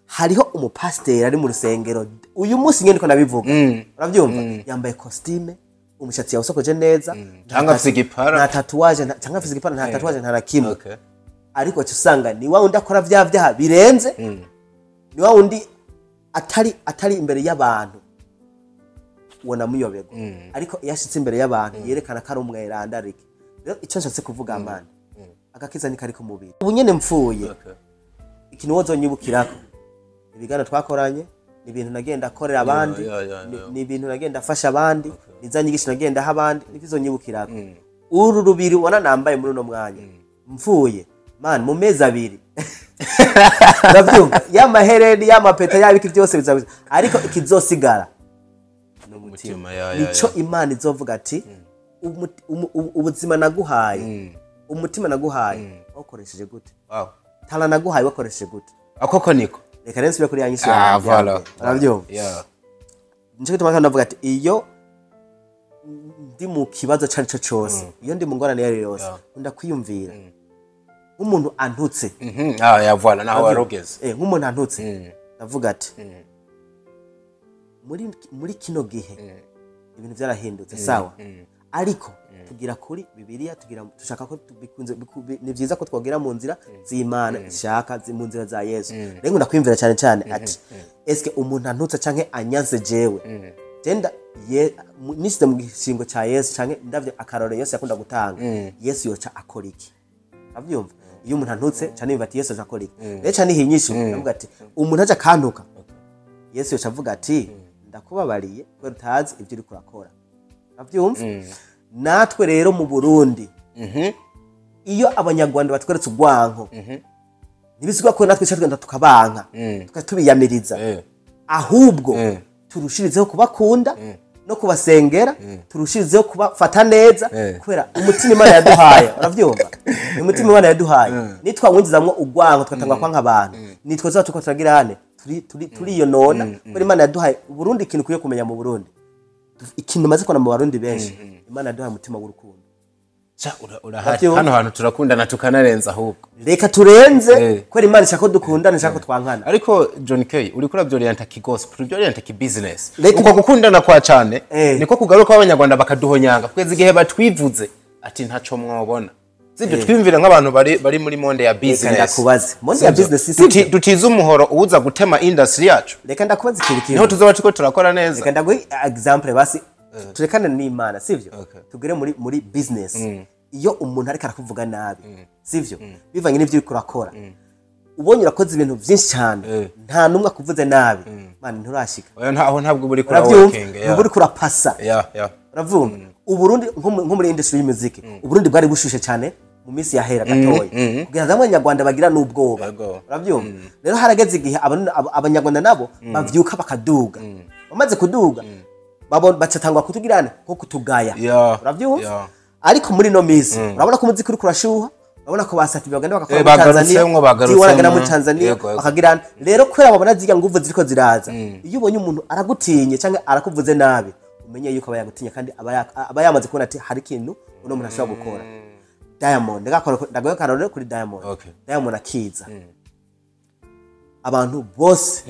hariho umupasiteri ari mu rusengero uyu munsi ngene ko nabivuga uravyumva yambaye costume umushatsi yasokoje neza cyangwa afise igipara nta tatuwaje cyangwa afise igipara nta tatuwaje nta nakimwe ariko cyusanga ni wa undi akora vyaha birenze ni wa undi atari imbere y'abantu ubona muyobego ariko yashitse imbere y'abantu yerekana ko ari umwerandarike rero icyo nshatse kuvuga amana agakiza ni kari ku mubiri ubu nyene mpfuye ikintu wozonyibukirako ibigana twakoranye ni ibintu nagenda akorera abandi ni ibintu nagenda afasha abandi nizanyigisha nagenda ha abandi nivizonyibukirako uru rubiri wana nambaye muri no mwanya mpfuye man mu mezi abiri uravyumva ya mahereni ya mapeta yabiki byose bizabuza ariko ikizosigara no mutima nico imana izovuga ati ubuzima naguhaye umutima naguhaye wakoresheje gute tala naguhaye wakoresheje gute akoko niko reka rensubira kuri yanyisho uravyumva nico gituma kandi navuga ati iyo ndi mu kibazo carico cyose iyo ndi mu ngorane yari yose ndakwiyumvira nk'umuntu antutse yavuana naho warogeze nk'umuntu antutse ndavuga ati muri kino gihe ibintu byarahindutse sawa ariko tugira kuri Bibiliya tugira tushaka ko tubikunze ni byiza ko twogera mu nzira z'Imana ishaka mu nzira za Yesu rero ndakwimvira cyane ati eske umuntu antutse canke anyanse jewe genda nisize mu gishingo ca Yesu canke ndavye akarore Yesu yakunda gutanga Yesu yoca akora iki avyumva iyo umuntu antutse cyane yumva ati Yesu akora iki rero cyane hinyishu avuga ati umuntu aje kantuka Yesu yoca avuga ati ndakubabariye kubera utazi ibyo uri kurakora avyumva natwe rero mu Burundi iyo abanyarwanda batweretse urwanko nibisigwa ko natwe cyatwe tukabanka tukatubiyamiriza ahubwo turushirizeho kubakunda no kubasengera turushirizeho kubafata neza kubera umutima Imana yaduhaye uravyumva umutima Imana yaduhaye nitwawunzizamwo urwanko twatangwa kwa nk'abantu nitwe zo tuko turagira hane turi iyo nona kubera Imana yaduhaye Burundi ikintu kuye kumenya mu Burundi ikintu maze kona mu Barundi benshi Imana yaduhaye umutima w'urukundo hano hantu turakundana tukanarenza ahubwo reka turenze kwera Imana ishaka ko dukundana ishaka ko twankana ariko John K uri kuri byorienta ki gospel byorienta ki business uko gukundana kwa cyane niko kugaruka abanyarwanda bakaduhonyanga kweza igihe batwivuze ati ntaco mwobona zibyo twimvira nk'abantu bari muri monde ya business ndakubaze monde ya business dutiza umuhoro uza gutema industry yacu reka ndakubaze ikintu niho tuzoba tuko turakora neza reka ndaguha example basi turekane n'Imana sivyo tugere muri business iyo umuntu ariko arakuvuga nabi sivyo bivanye n'ivyo uri kurakora ubonye urakoze ibintu byinshi cyane nta numwe akuvuze nabi man nturashika aho ntabwo buri kura working buri kurapasa uravumva uburundi nko muri industry y'umuziki uburundi bwari bushushe cyane mu minsi yahera gatoya kugira ngo abanyarwanda bagira n'ubwoba uravyumva rero harageze igihe abanyarwanda nabo bavyuka bakaduga bamaze kuduga bacatangwa kutugirana nko kutugaya uravyumva ariko muri no mizi urabona ko umuziki uri kurashuha urabona ko basati baganda bakakora muri Tanzania bakagirana rero kwera babona ziga nguvu ziriko ziraza iyo ubonye umuntu aragutinye canke arakuvuze nabi umenye yuko abayagutinye kandi aba yamaze kubona ati hari ikintu uno muntu ashobora gukora Diamond ndagoye karore kuri Diamond akiza abantu bose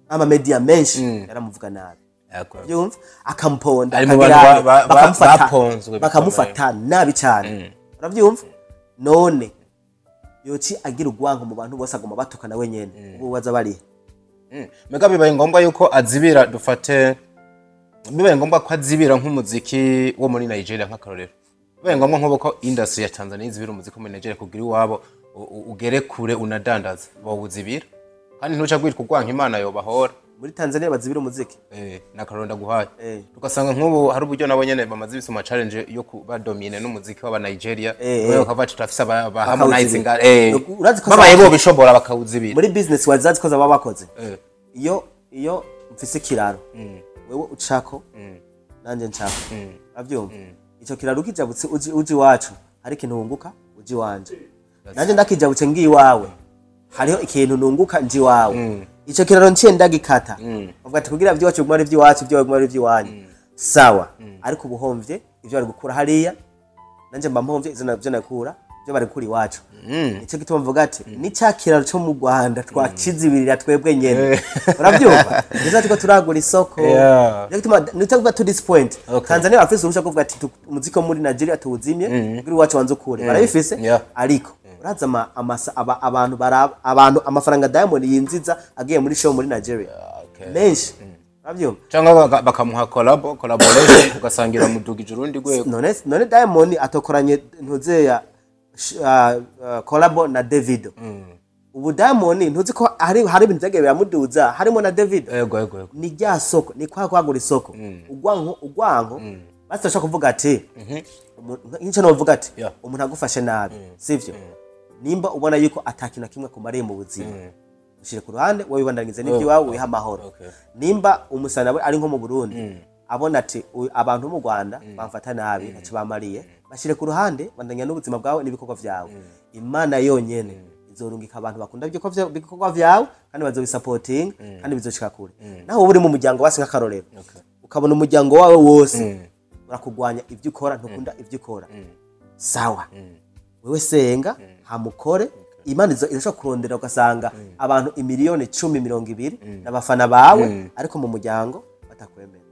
ama media menshi yaramuvuga nabi yumva akamponda bakamufata nabi cyane uravyumva none yoci agira urwanko mu bantu bose agoma batukana wenyene ubu baza bari mega bibaye ngombwa yuko azibira dufate bibaye ngombwa ko azibira nk'umuziki wo muri Nigeria nk'akarorero bibaye ngombwa nk'uko industry ya Tanzania izibira umuziki muri Nigeria kugira iwabo ugere kure unadandaza bawuzibira kandi ntuca gwitwa urwanko Imana yobahora muri Tanzania bazibira umuziki nakaronda guhaye tugasanga nk'ubu hari uburyo nabo nyene bamaze bisoma challenge yo kubadomine n'umuziki w'aba Nigeria wewe ukava tutafisa ba harmonizing babaye bo bishobora bakawuzibira muri business wazazi koza baba bakoze iyo mfise kiraro wewe ucako nanje ncako avyumva ico kiraro kijabutse uji wacu hari ikintu wunguka uji wanje nanje ndakijabutse ngiyi wawe hariho ikintu nunguka nji wawe ico kiraro nciye ndagikata bavuga ati kugira byo wacu gumara ivy'iwacu byo gumara ivy'iwanyu sawa ariko ubuhomvye ivyo bari gukura hariya nanje mba mpomvye izo navyo nakura byo bari gukura iwacu nico gituma mvuga ati ni ca kiraro cyo mu Rwanda twakizibirira twebwe nyene uravyumva nizo tuko turagura isoko nico gituma nitavuga to this point Tanzania bafise urusha kuvuga ati umuziko muri Nigeria tuwuzimye kugira iwacu wanze ukure barabifise ariko uraza abantu amafaranga Diamond yinziza agiye muri show muri Nigeria menshi uravyumva cyangwa bakamuha collaboration ugasangira mudugije urundi gwego none Diamond atokoranye ntuze ya collabo na Davido ubu Diamond ntuzi ko hari ibintu byageye biramuduza harimo na Davido yego ni rya soko ni kwagura isoko urwanko basi ashaka kuvuga ati nk'icyo novuga ati umuntu agufashe nabi sivyo nimba ubona yuko atakina kimwe kumariye mu buzima ushire ku ruhande wowe wibandangize n'ibyo wawe wiha amahoro nimba umusana ari nko mu Burundi abona ati abantu mu Rwanda bamfata nabi ntaco bamariye bashire ku ruhande bandanya n'ubuzima bwawe n'ibikorwa vyawe Imana yonyene izorungika abantu bakunda bikorwa vyawe kandi bazobisupporting kandi bizoshika kure naho uri mu muryango wasi nk'akarorero ukabona umuryango wawe wose urakugwanya ivyo ukora ntukunda ivyo ukora sawa wewe senga hamukore Imana irashobora kurondera ugasanga abantu imiliyoni 10-20 n'abafana bawe ariko mu muryango batakwemera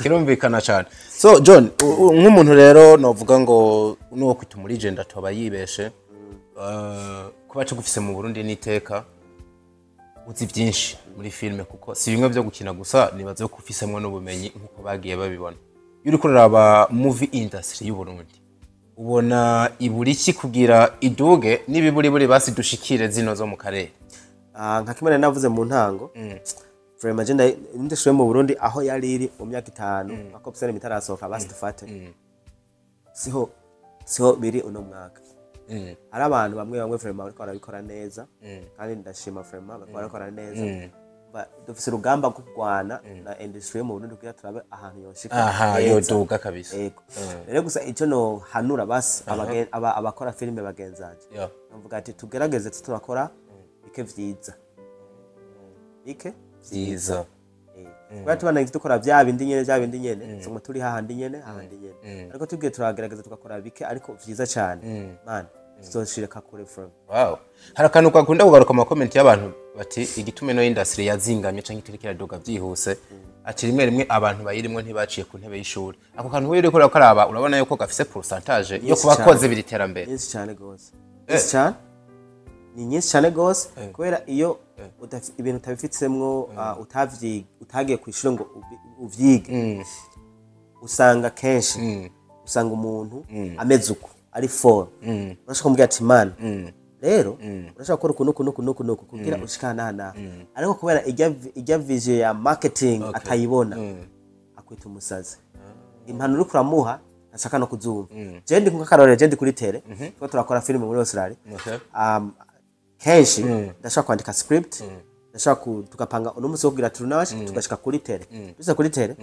kirumvikana cyane so John nk'umuntu rero novuga ngo nuwo kwita muri agenda toba yibeshe kuba cyo gufise mu Burundi niteka uzi byinshi muri filme kuko si bimwe byo gukina gusa nibaze ko ufisemwe n'ubumenyi nkuko bagiye babibona iyo uri kuraba movie industry y'u Burundi ubona iburiki kugira iduge n'ibiburi basi dushikire zino zo mu karere nka kimwe navuze mu ntango vraiment agenda industry mu Burundi aho yari iri mu myaka 5 akopsene mitarasohoka basi dufate siho biri uno mwaka hari abantu bamwe vraiment bariko barabikora neza kandi ndashima vraiment bariko barakora neza dufise urugamba rwo kurwana na industry mu Burundi kugira turabe ahantu yoshika yoduga kabisa rero gusa icyo no hanura basi abakora filime bagenzanje navuga ati tugerageze turakora bike vyiza kwa tubana dukora bya bindi nyene somwe turi hahandi nyene ariko tugiye turagerageza tukakora bike ariko vyiza cyane man tuzoshireka kure from harakantu kwakunda kugaruka mu comment y'abantu bati igitume no industry yazingamye canke itirikira doga byihuse ati rimwe abantu bayirimwe ntibaciye ku ntebe y'ishuri ako kantu wewe uriko ukaraba urabona yuko gafise pourcentage yo kubakoze biri terambere nyinshi cyane gose ni nyinshi cyane gose kubera iyo ibintu utabifitsemwo utagiye kwishura ngo uvyige usanga kenshi usanga umuntu ameze uko ari for urashaka kumbwira ati man rero urashaka gukora ukuntu kugira ushikana na ariko kubera ijya vision ya marketing atayibona akwita umusazi impano uri kuramuha ashaka no kuzumva je ndi nkakarore je ndi kuri tele twa turakora filime muri Australia kenshi ndashaka kwandika script ndashaka tukapanga uno musi wo kugira turunaje tugashika kuri tele tuza kuri tele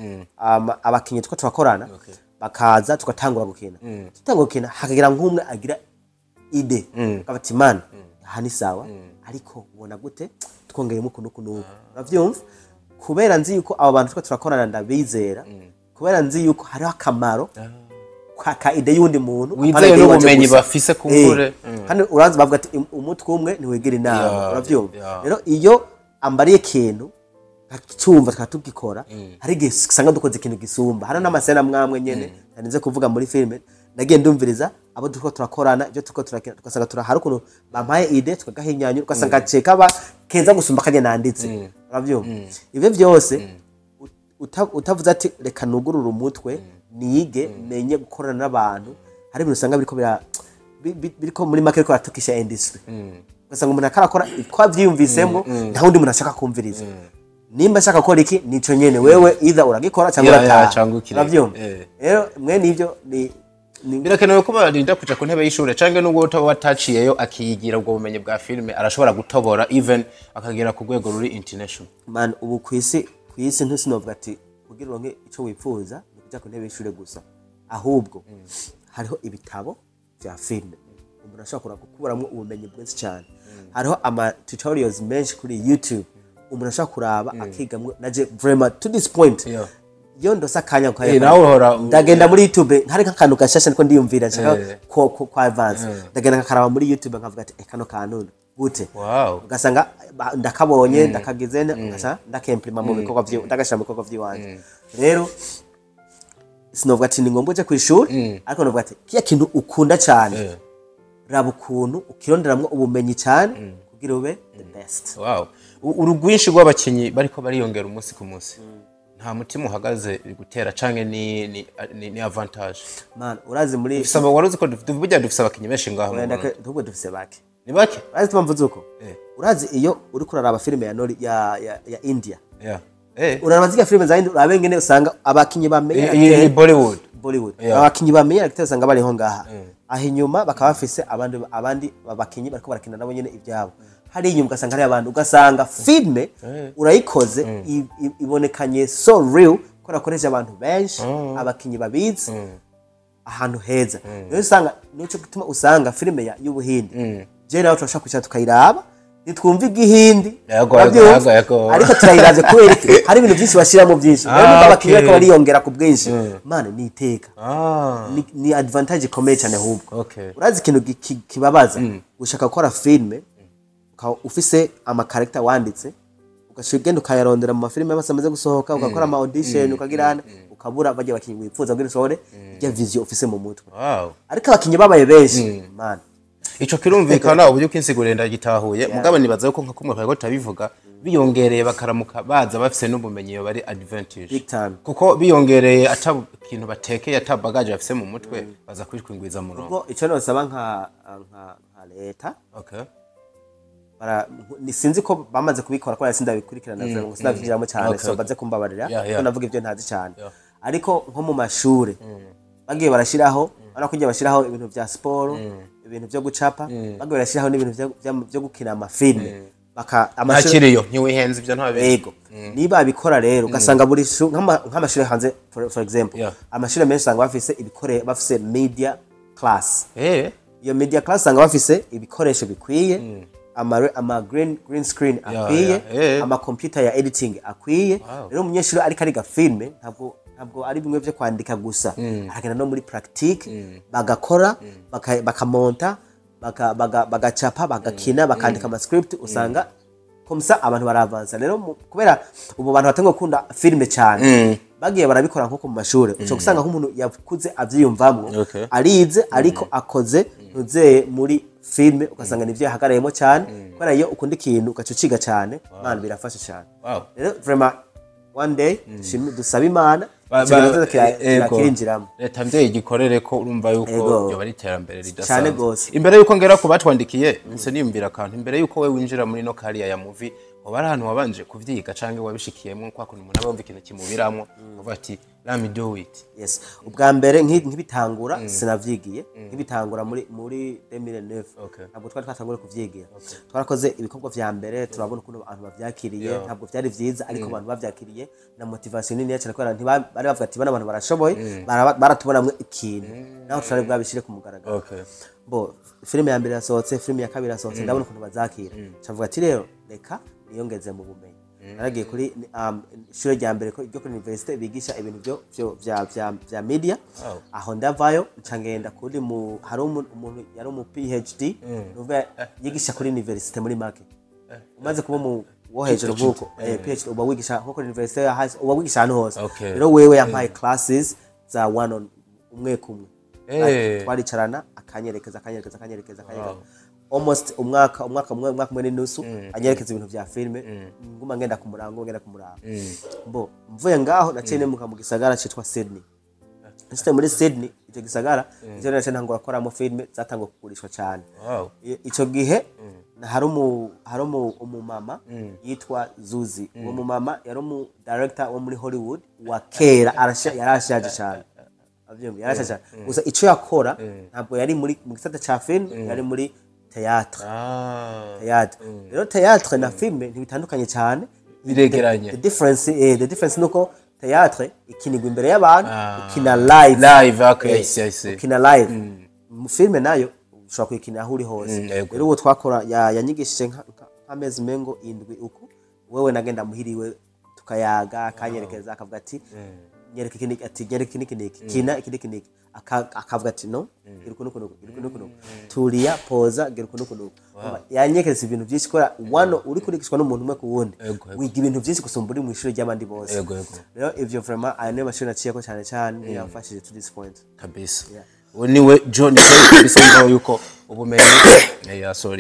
abakinyi twa twakorana bakaza tukatangura gukina hakagira nk'umwe agira ide kabati man hani sawa ariko ubona gute twongeye mu kunuku uravyumva kubera nzi yuko aba bantu twa turakorana ndabizera kubera nzi yuko hari akamaro ka ide yundi muntu wizeye n'ubumenyi bafise kumbure kandi uranzi bavuga ati umutwe umwe ntiwegera inama uravyumva rero iyo ambariye ikintu cyumva twatugikora hari gihe usanga dukoze ikintu gisumba hari n'amasena mwamwe nyene nanize kuvuga muri filime nagiye ndumviriza abo duko turakorana ibyo tuko turakina tukasanga turahari ukuntu bampaye ide tukagahinyanya ugasanga ceka ba kenza gusumba kanye nanditse uravyumva ivyo byose utavuze ati reka nugurura umutwe nige menye gukorana n'abantu hari ibintu usanga biriko muri make ko atukisha industry ugasanga umuntu akarakora kwa vyiyumvisemo nta wundi umuntu ashaka kumviriza nimba shaka gukora iki nico nyene wewe either uragikora cyangwa uravyumva rero mwe nivyo birakenewe ko barinda kuja ku ntebe y'ishure canke nubwo wataciyeyo akiyigira ubwo bumenyi bwa filme arashobora gutobora even akagera ku rwego ruri international man ubu kwisi ntusinovuga ati kugira uronke ico wifuza ni kuja ku ntebe y'ishure gusa ahubwo hariho ibitabo vya filme umuntu ashobora gukuramwo ubumenyi bwinshi cyane hariho ama tutorials menshi kuri YouTube umuntu ashaka kuraba akigamwe naje vraiment to this point yo ndosa kanya kwa ndagenda muri YouTube hari kantu gashasha niko ndiyumvira nshaka ko advance ndagenda nkakaraba muri YouTube nkavuga ati kano kantu gute ugasanga ndakabonye ndakagizene ngasa ndakempima mu bikorwa byo ndagashira mu bikorwa by'iwanje rero sinovuga ati ni ngombo je kwishura ariko novuga ati kiya kintu ukunda cyane raba ukuntu ukironderamwe ubumenyi cyane kugira ube the best urugwinshi rw'abakinyi bariko bariyongera umunsi ku munsi nta mutima uhagaze gutera canke ni avantage man urazi muri bisaba waruzi ko burya dufise abakinyi benshi ngaho ndubwo dufise bake ni bake urazi tumvuze uko urazi iyo uri kuraraba filime ya India urabaziga filime za India urabe ngene usanga abakinyi bamenye Bollywood abakinyi bamenye actors usanga bari ho ngaha aho inyuma bakaba bafise abandi babakinyi bariko barakina nabo nyene ibyabo hari inyuma ugasanga hari abantu ugasanga filme urayikoze ibonekanye so real ko rakoresha abantu benshi abakinyi babizi ahantu heza rero usanga nico gituma usanga filme y'ubuhindi je nawe turashaka kuca tukayiraba nitwumva igihindi ariko turayiraje kubera hari ibintu byinshi bashiramo byinshi rero abakinyi bariko bariyongera ku bwinshi man ni iteka ni advantage ikomeye cyane ahubwo urazi ikintu kibabaza ushaka gukora filme ufise ama character wanditse ugashigenda ukayarondera mu mafilime y'abasamaze gusohoka ugakora ama audition ukagirana ukabura baje bakinyi wifuza kugira sore ya vision ufise mu mutwe ariko abakinyi babaye benshi man ico kirumvikana uburyo kinsigurira ndagitahuye mugabo nibaza yuko nka kumwe kwego tabivuga biyongereye bakaramuka baza bafise n'ubumenyi yo bari advantage kuko biyongereye kintu batekeye atabagaje bafise mu mutwe baza kwishwingwiza mu rongo ico nosaba nka leta sinzi ko bamaze kubikora ko yasinda bikurikirana ngo sinavigiramo cyane so baze kumbabarira ko navuga ibyo ntazi cyane ariko nko mu mashure bagiye barashiraho barakugiye bashiraho ibintu vya sport ibintu vyo gucapa bagiye barashiraho n'ibintu vyo gukina amafilme amashure ntiwihenze ibyo ntabego niba bikora rero ugasanga buri nk'amashure hanze for example amashure menshi sanga bafise media class iyo media class sanga bafise ibikoresho bikwiye ama green screen akwiye ama computer ya editing akwiye rero umunyeshuri ariko ariga filme ntabwo ari bimwe byo kwandika gusa aragenda no muri practique bagakora bakamonta bagacapa bagakina bakandika ama script usanga komsa abantu baravanza rero kubera ubu bantu batangiye gukunda filme cyane bagiye barabikora nko mu mashure uco gusanga nk'umuntu yakuze avyiyumvamwo arize ariko akoze ntuze muri filme ugasanga nivyo yahagarayemo cyane kubera iyo ukunda ikintu ugacuciga cyane man birafasha cyane rero vraiment one day dusaba imana kirinjiramo leta mvye igikorere ko urumva yuko yo bari terambere ridasanzwe imbere yuko ngera ku batwandikiye nse niyumvira akantu imbere yuko we winjira muri no career ya movie hoba ahantu wabanje kuvyiga canke wabishikiyemo kwa kuntu umuntu abumva ikintu kimubiramwo uvuga ati let me do it yes ubwa mbere nk'ibitangura sinavyigiye nk'ibitangura muri 2009 ntabwo twatangura kuvyigira twarakoze ibikorwa vya mbere turabona ukuntu abantu bavyakiriye ntabwo vyari vyiza ariko abantu bavyakiriye na motivation nini cyane kwera ntibari bavuga ati bana abantu barashoboye baratubonamwe ikintu naho turari bwabishire ku mugaragaro bo filime ya mbere yasohotse filime ya kabiri yasohotse ndabona ukuntu bazakira cavuga ati rero reka niyongeze mu bumenyi naragiye kuri ishure rya mbere ko ryo kuri university bigisha ibintu vya media aho ndavayo ncangenda kuri hari umuntu yari mu PhD nuvuga yigisha kuri university muri market umaze kuba mu wo hejuru vuko PhD uba wigisha nko kuri university uba wigisha hano hose rero wewe yampaye classes za one on umwe kumwe twaricarana akanyerekeza almost umwaka umwe n'inusu anyerekeza ibintu vya filme nguma ngenda kumurango mbo mvuye ngaho naciye nemuka mu gisagara citwa Sydney nste muri Sydney icyo gisagara icyo naciye ntangura gukora mu filme zatangwa kugurishwa cyane ico gihe hari umumama yitwa Zuzi uwo mumama yari umu director wo muri Hollywood wa kera yarashaje cyane avyumva yarashaje gusa ico yakora ntabwo yari muri mu gisata ca film yari muri théâtre rero théâtre na filme ntibitandukanye cyane biregeranye the difference nuko théâtre ikinigwa imbere y'abantu ukina live ukina live mu filme nayo ushobora kuyikina aho uri hose rero uwo twakora yanyigishije nk'amezi mengo indwi uku wewe nagenda muhiriwe tukayaga akanyerekeza akavuga ati nyereka ikiniki ati nyereka ikiniki kina ikiniki akavuga ati no girukunukunuku turiya poza girukunukunuku yanyekeza ibintu byinshi kora wano uri kurikishwa n'umuntu umwe ku wundi wiga ibintu byinshi gusumba uri mu ishuri ry'abandi bose rero ivyo vraiment ane mashuri naciye ko cyane yamfashije to this point kabisa niwe John bisonga yuko ubumenyi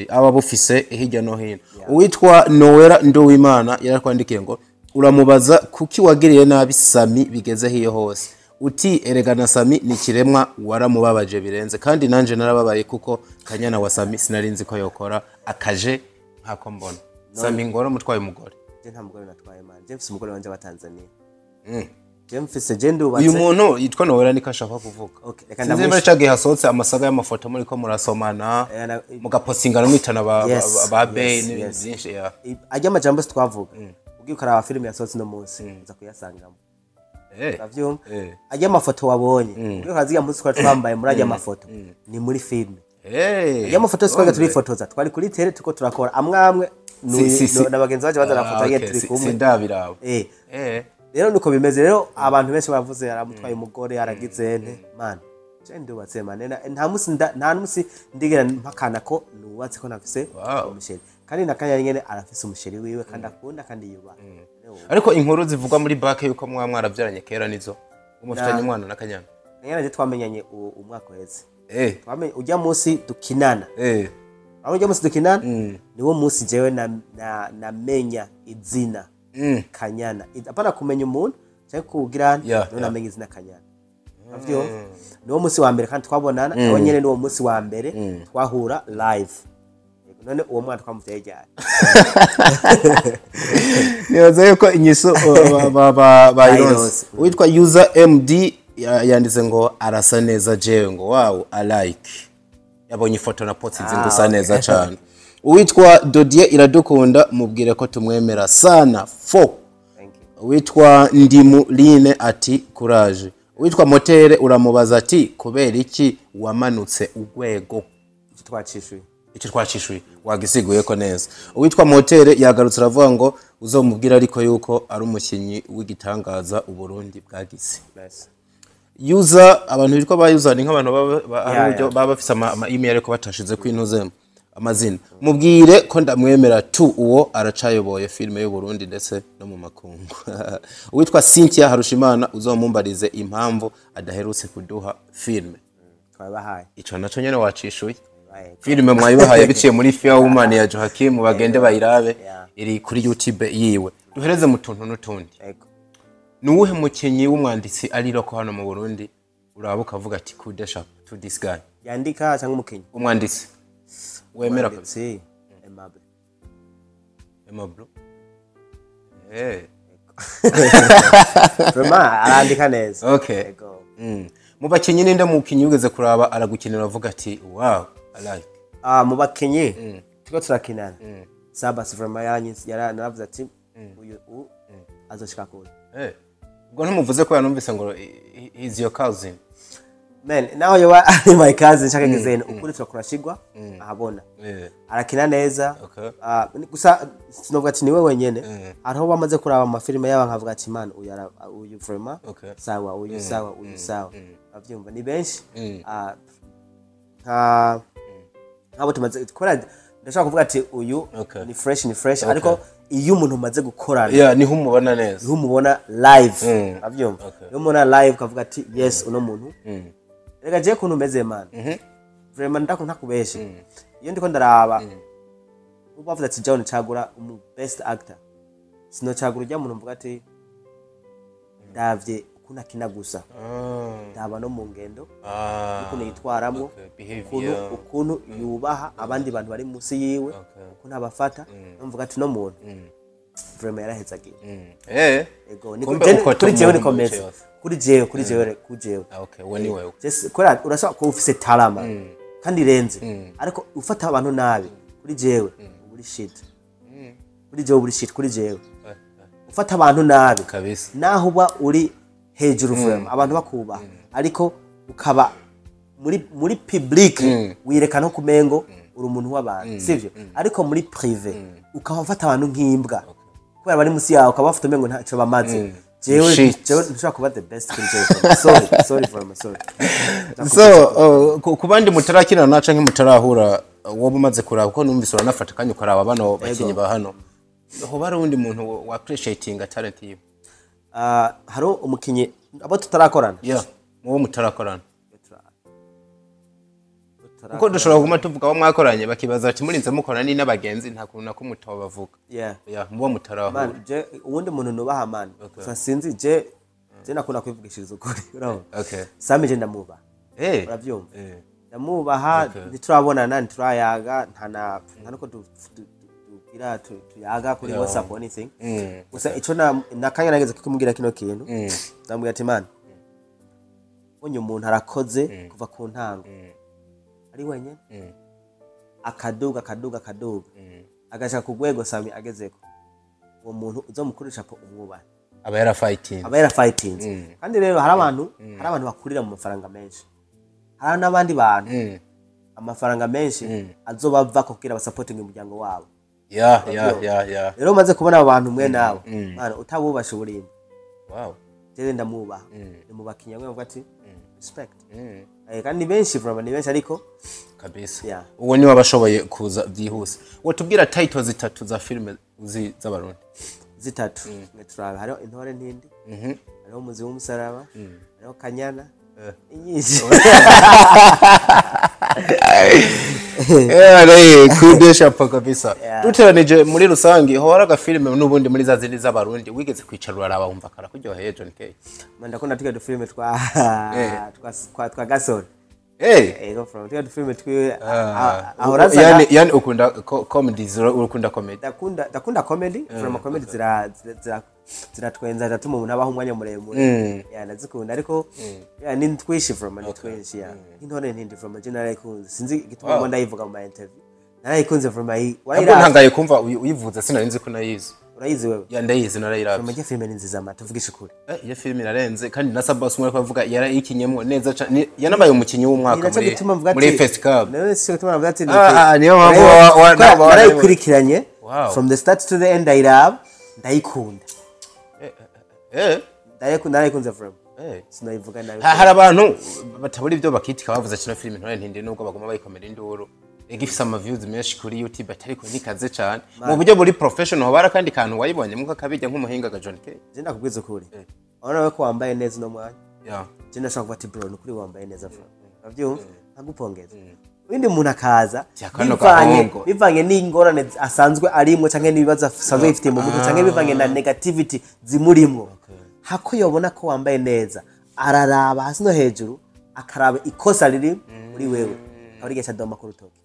aba bufise hirya no hino uwitwa Noera Nduwimana yarakwandikiye ngo uramubaza kuki wagiriye nabi Sami bigeze hiyo hose uti eregana Sami ni kiremwa waramubabaje birenze kandi nanje narababaye kuko kanyana wa Sami sinarinzi ko yokora akaje nkako mbona Sami ngoro mutwaye umugore je nta mugore natwaye man je mfise umugore wanje wa Tanzania je mfise je ndubatse uyu muntu yitwa Noera niko ashaka kuvuga reka ndamwe cage hasotse amasaga y'amafoto muri ko murasomana mugapostinga no mwitana ba bay n'ibintu ajya amajambo twavuga ukaraba filime yasohotse no munsi uza kuyasangamo avyumva ajya amafoto wabonye uko kaziga munsi kwa twambaye muri ajya amafoto ni muri filime ajya amafoto twaga turi fotoza twari kuri tele tuko turakora amwamwe n'abagenzi baje bazana foto ye turi kumwe sindabirawo rero nuko bimeze rero abantu benshi bavuze aramutwaye umugore aragize nte man je ndubatse man nta musi ndigera mpakana ko nubatse ko nafise umusheri kandi nakanya nyene arafise umusheri wiwe kandi akunda kandi yuba ariko inkuru zivugwa muri bake yuko mwaravyaranye kera nizo umufitanye umwana nakanyana nyene je twamenyanye umwaka weze twamenye ujya munsi dukinana aho ujya munsi dukinana niwo munsi jewe namenya izina Kanyana apana kumenya umuntu cyangwa kugirana no namenya izina Kanyana avyo niwo munsi wa mbere kandi twabonana nawe nyene niwo munsi wa mbere twahura live none uwo mwana twamuvyaye cyane nibaza yuko inyiso bayironse witwa user MD yanditse ngo arasa neza jewe ngo wow I like yabonye ifoto na post zingusa neza cyane uwitwa Dodier Iradukunda mubwire ko tumwemera sana uwitwa Ndimuline ati courage uwitwa Motere uramubaza ati kubera iki wamanutse urwego icyo twacishwe wagisiguye ko neza uwitwa Motere yagarutse aravuga ngo uzomubwira ariko yuko ari umukinyi w'igitangaza uburundi bwagize user abantu bitwa ba user ni nk'abantu baba bafise ama email ariko batashize kwintuze amazina mubwire ko ndamwemera tu uwo aracayoboye filme y'u Burundi ndetse no mu makungu uwitwa Cynthia Harushimana uzomumbarize impamvu adaherutse kuduha filme twabahaye ico naco nyene wacishuye filme mwayibahaye biciye muri Fair Woman ya Joachim bagende bayirabe iri kuri YouTube yiwe duhereze mu tuntu n'utundi nuwuhe mukenyi w'umwanditsi ariro ko hano mu Burundi uraba ukavuga ati kudesha to this guy yandika cyangwa umukenyi umwanditsi wemera ko Aimable vraiment arandika neza okay mu bakenyi ninde mukinyi ugeze kuraba aragukenera avuga ati wow I like mu bakenyi tuko turakinana Sabas vraiment naravuze ati uyu azoshika kure ubwo ntumuvuze ko yanumvise ngo is your cousin man now you are my cousin shaka gizene ukuri turakurashigwa ahabona arakina neza gusa sinovuga ati niwe wenyene ariho bamaze kuraba amafilime yaba nkavuga ati man uyu vraiment sawa uyu sawa avyumva ni benshi nkabo tumaze gukora ndashaka kuvuga ati uyu ni fresh ariko iyo umuntu umaze gukorana niho umubona neza niho umubona live avyumva niho umubona live kavuga ati yes uno muntu rega je kuntu meze man vraiment ntakubeshe iyo ndiko ndaraba ubavuze ati John cagura best actor sino cagura ujya muntu mvuga ati ndavye kuna kina gusa ndaba no mu ngendo ukuntu yitwaramo ukuntu yubaha abandi bantu bari munsi yiwe ukuntu abafata mvuga ati no muntu vraiment yarahezagiye ego kuri jewe ni komeza kuri jewe okay wani wewe just kora urashaka ko ufise talama kandi renze ariko ufata abantu nabi kuri jewe uri shit kuri jewe ufata abantu nabi kabisa naho uba uri hejuru vraiment abantu bakubaha ariko ukaba muri public wirekana kumengo uri umuntu w'abantu sivyo ariko muri privé ukabafata abantu nk'imbwa kubera bari musi yawe ukabafata umengo ntaco bamaze jewe nshaka kuba the best kuri jewe sorry for my sorry so kubandi mutarakina naca nk'imutarahura wowe umaze kuraba ko numvise uranafata kanya ukaraba bano bakinyi ba hano ho bari undi muntu wa appreciating talent yiwe haro umukinyi abo tutarakorana muwo mutarakorana uko dushobora kuguma tuvuga abo mwakoranye bakibaza ati murinze mukorana ni n'abagenzi nta kuntu nako mutaba bavuga muwo mutarahura man je uwundi muntu nubaha man gusa sinzi je nakunda kwivugishiriza ukuri urabona Sami je ndamuba uravyumva ndamubaha ntiturabonana ntiturayaga nta nako tugira tuyaga kuri WhatsApp anything gusa ico nakanya nageze kumubwira kino kintu ndamubwira ati man onye umuntu arakoze kuva ku ntango ari wenyene akaduga agashaka kugwego Sami agezeko uwo muntu uzomukurisha po umwubahe aba yara fighting kandi rero hari abantu bakurira mu mafaranga menshi hari n'abandi bantu amafaranga menshi azobava kugira basupporting umuryango wabo rero maze kubona abantu mwe nawe mana utabubasha uburimba je ndamubaha ni mu bakinya mwe ati respect kandi benshi from ni benshi ariko kabisa uwo ni wabashoboye kuza byihuse watubwira titles zitatu za filme uzi z'abarundi zitatu metraba hariho intore ntindi hariho muzi w'umusaraba hariho Kanyana inyinshi kudesha pa kabisa duteranije muri rusangi hora ga filime n'ubundi muri za zindi z'abarundi wigeze kwicara uraraba wumva kara kuryoheye John K ndakunda tuge du filime twa gasore ego from tuge du filime twi ahoraza yani ukunda comedies ukunda comedy dakunda comedy from comedy ziratwenza zatuma umuntu abaho umwanya muremure nazikunda ariko ni twishi from ni twishi intone ntindi from general ikunze sinzi igituma ngo ndayivuga mu interview narayikunze from ntangaye kumva uyivuza sinarinzi ko nayizi urayizi wewe ndayizi narayirabye from filime ni nziza mata tuvugisha kuri iyo filime irarenze kandi na Sabas umwe kwavuga yarayikinyemo neza yanabaye umukinyi w'umwaka muri Fest Cup none sio gituma navuga ati niyo mpamvu warayikurikiranye from the start to the end ndayikunda ndayikunze from sinayivuga nayo hari abantu batabura ibyo bakitika bavuze kino filime ntore ntindi nubwo bagoma bayikomera induru igifisa ama views menshi kuri YouTube ariko nikaze cyane mu buryo buri professional bara kandi kantu wayibonye muko kabijya nk'umuhinga ga John K je ndakubwiza kuri urabona we ko wambaye neza no mwanya je ndashaka kuvuga ati bro nukuri wambaye neza from navyo nkagupongeza windi umuntu akaza bivanye n'ingorane asanzwe arimo canke n'ibibazo asanzwe yifitiye mu mutwe canke bivanye na negativity zimurimo hako yobona ko wambaye neza araraba hasi no hejuru akaraba ikosa riri muri wewe abarigesha doma ku rutoki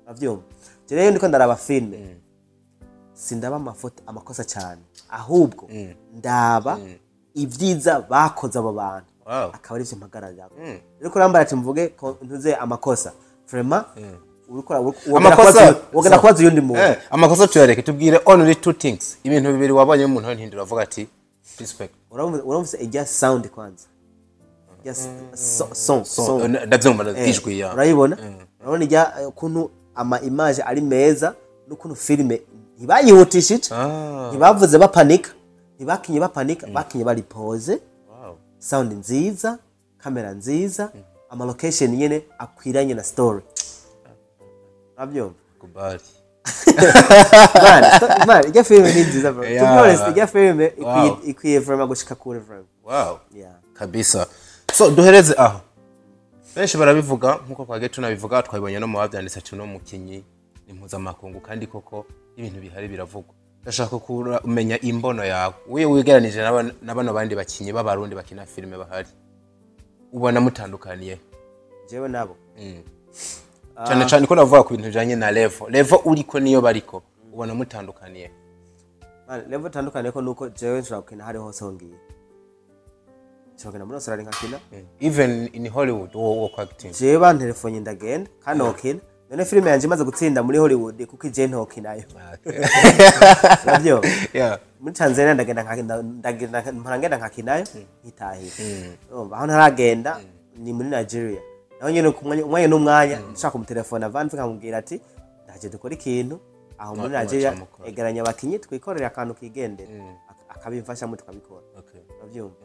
avyumva je rero ndiko ndaraba filme sindaba amakosa cyane ahubwo ndaba ivyiza bakoze abo bantu akaba ari byo mpagararira rero kurambara ati mvuge ntuze amakosa vraiment wogenda kwaza yundi muntu amakosa tuyareke tubwire only two things ibintu bibiri wabonye umuntu ntindi ravuga ati respect urumva ijya sound kwanza just son ndabyumva ndijwi ya urayibona urabona ijya kuntu ama image ari meza n'ukuntu filme ntibayihutishije ntibavuze bapanika ntibakinye bapanika bakinye bari pose sound nziza kamera nziza ama location nyene akwiranye na story abyumva kubari man ijya filme ni nziza bro to be honest ijya filme ikwiye vraiment gushika kure vraiment kabisa so duhereze aho benshi barabivuga nkuko kwage tunabivuga twabibonye no mu bavyanditse ati no mukinyi impuzamakungu kandi koko ibintu bihari biravugwa ndashaka kumenya imbono yawe wigeranije n'abana bandi bakinyi b'abarundi bakina filme bahari ubona mutandukaniye jewe nabo cyane ko navuga ku bintu bijanye na level uriko niyo bariko ubona mutandukaniye level tandukaniye ko nuko jewe nshobora gukina hari hose hongiye nshobora muri Australia nkakina even in Hollywood wo acting jewe ban telefone ndagenda kandi okina none filime yanje imaze gutsinda muri Hollywood kuko ije ntokinayo nabyo muri Tanzania ndagenda nkakinayo itahi aho ntaragenda ni muri Nigeria naho nyene kumwanya n'umwanya nshaka mu telefone avant nkamubwira ati ndaje dukora ikintu aho muri Nigeria egeranya abakinyi twikorera akantu kigendera akabimfasha mu tukabikora navyumva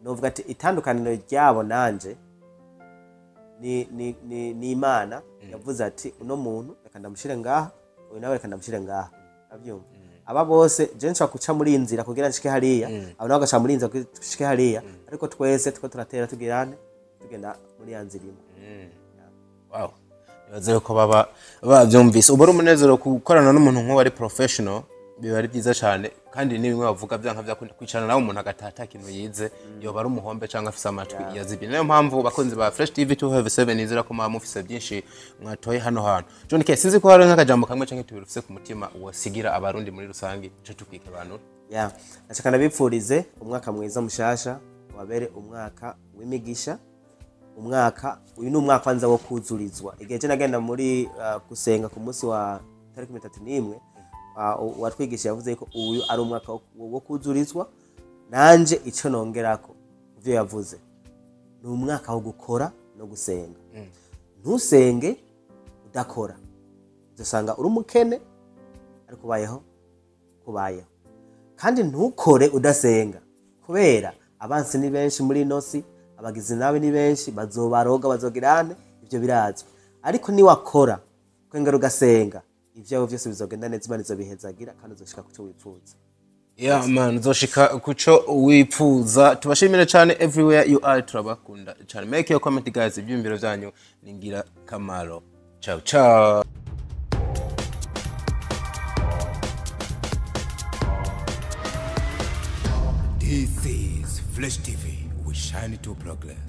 novuga ati itandukaniro ryabo nanje ni Imana yavuze ati uno muntu reka ndamushire ngaha uyu nawe reka ndamushire ngaha navyumva aba bose je nshaka kuca muri inzira kugira nshike hariya abo nawe gacha muri inzira kushike hariya ariko twese tuko turatera tugirane tugenda muri yanzira imwe wow bazero ko baba bavyumvise ubwo umunezero gukorana n'umuntu nk'uwo ari professional biba ari byiza cyane kandi ni bimwe bavuga byanka byakunda kwicana nawe umuntu agatata kintu yize yoba ari umuhombe cyangwa afise amatwi yazibye niyo mpamvu bakunzi ba Fresh TV 2have7 izira ko mufise byinshi mwatoye hano hantu John K sinzi ko hari nk'akajambo kamwe cyangwa tubiri ufise ku mutima wasigira abarundi muri rusangi cyo tukwike abantu nashaka nabipfurize umwaka mwiza mushasha wabere umwaka w'imigisha umwaka uyu ni umwaka kwanza wo kuzurizwa igihe cyo nagenda muri gusenga ku munsi wa tariki 31 watwigisha yavuze ko uyu ari umwaka wo kuzurizwa nanje ico nongerako ivyo yavuze ni umwaka wo gukora no gusenga ntusenge udakora uzasanga uri umukene ariko kubayeho kandi ntukore udasenga kubera abansi ni benshi muri nosi abagizi nawe ni benshi bazobaroga bazogirane ivyo birazwe ariko ni wakora kwengera ugasenga ivyawe vyose bizogenda neza Imana izobihezagira kandi uzoshika kuco wipfuza Yeah man, zoshika kuco wipfuza. Tubashimire cyane everywhere you are, turabakunda cyane. Make your comment guys, ibyumviro byanyu ningira kamaro. Ciao ciao. This is Flash TV. We shine to progress.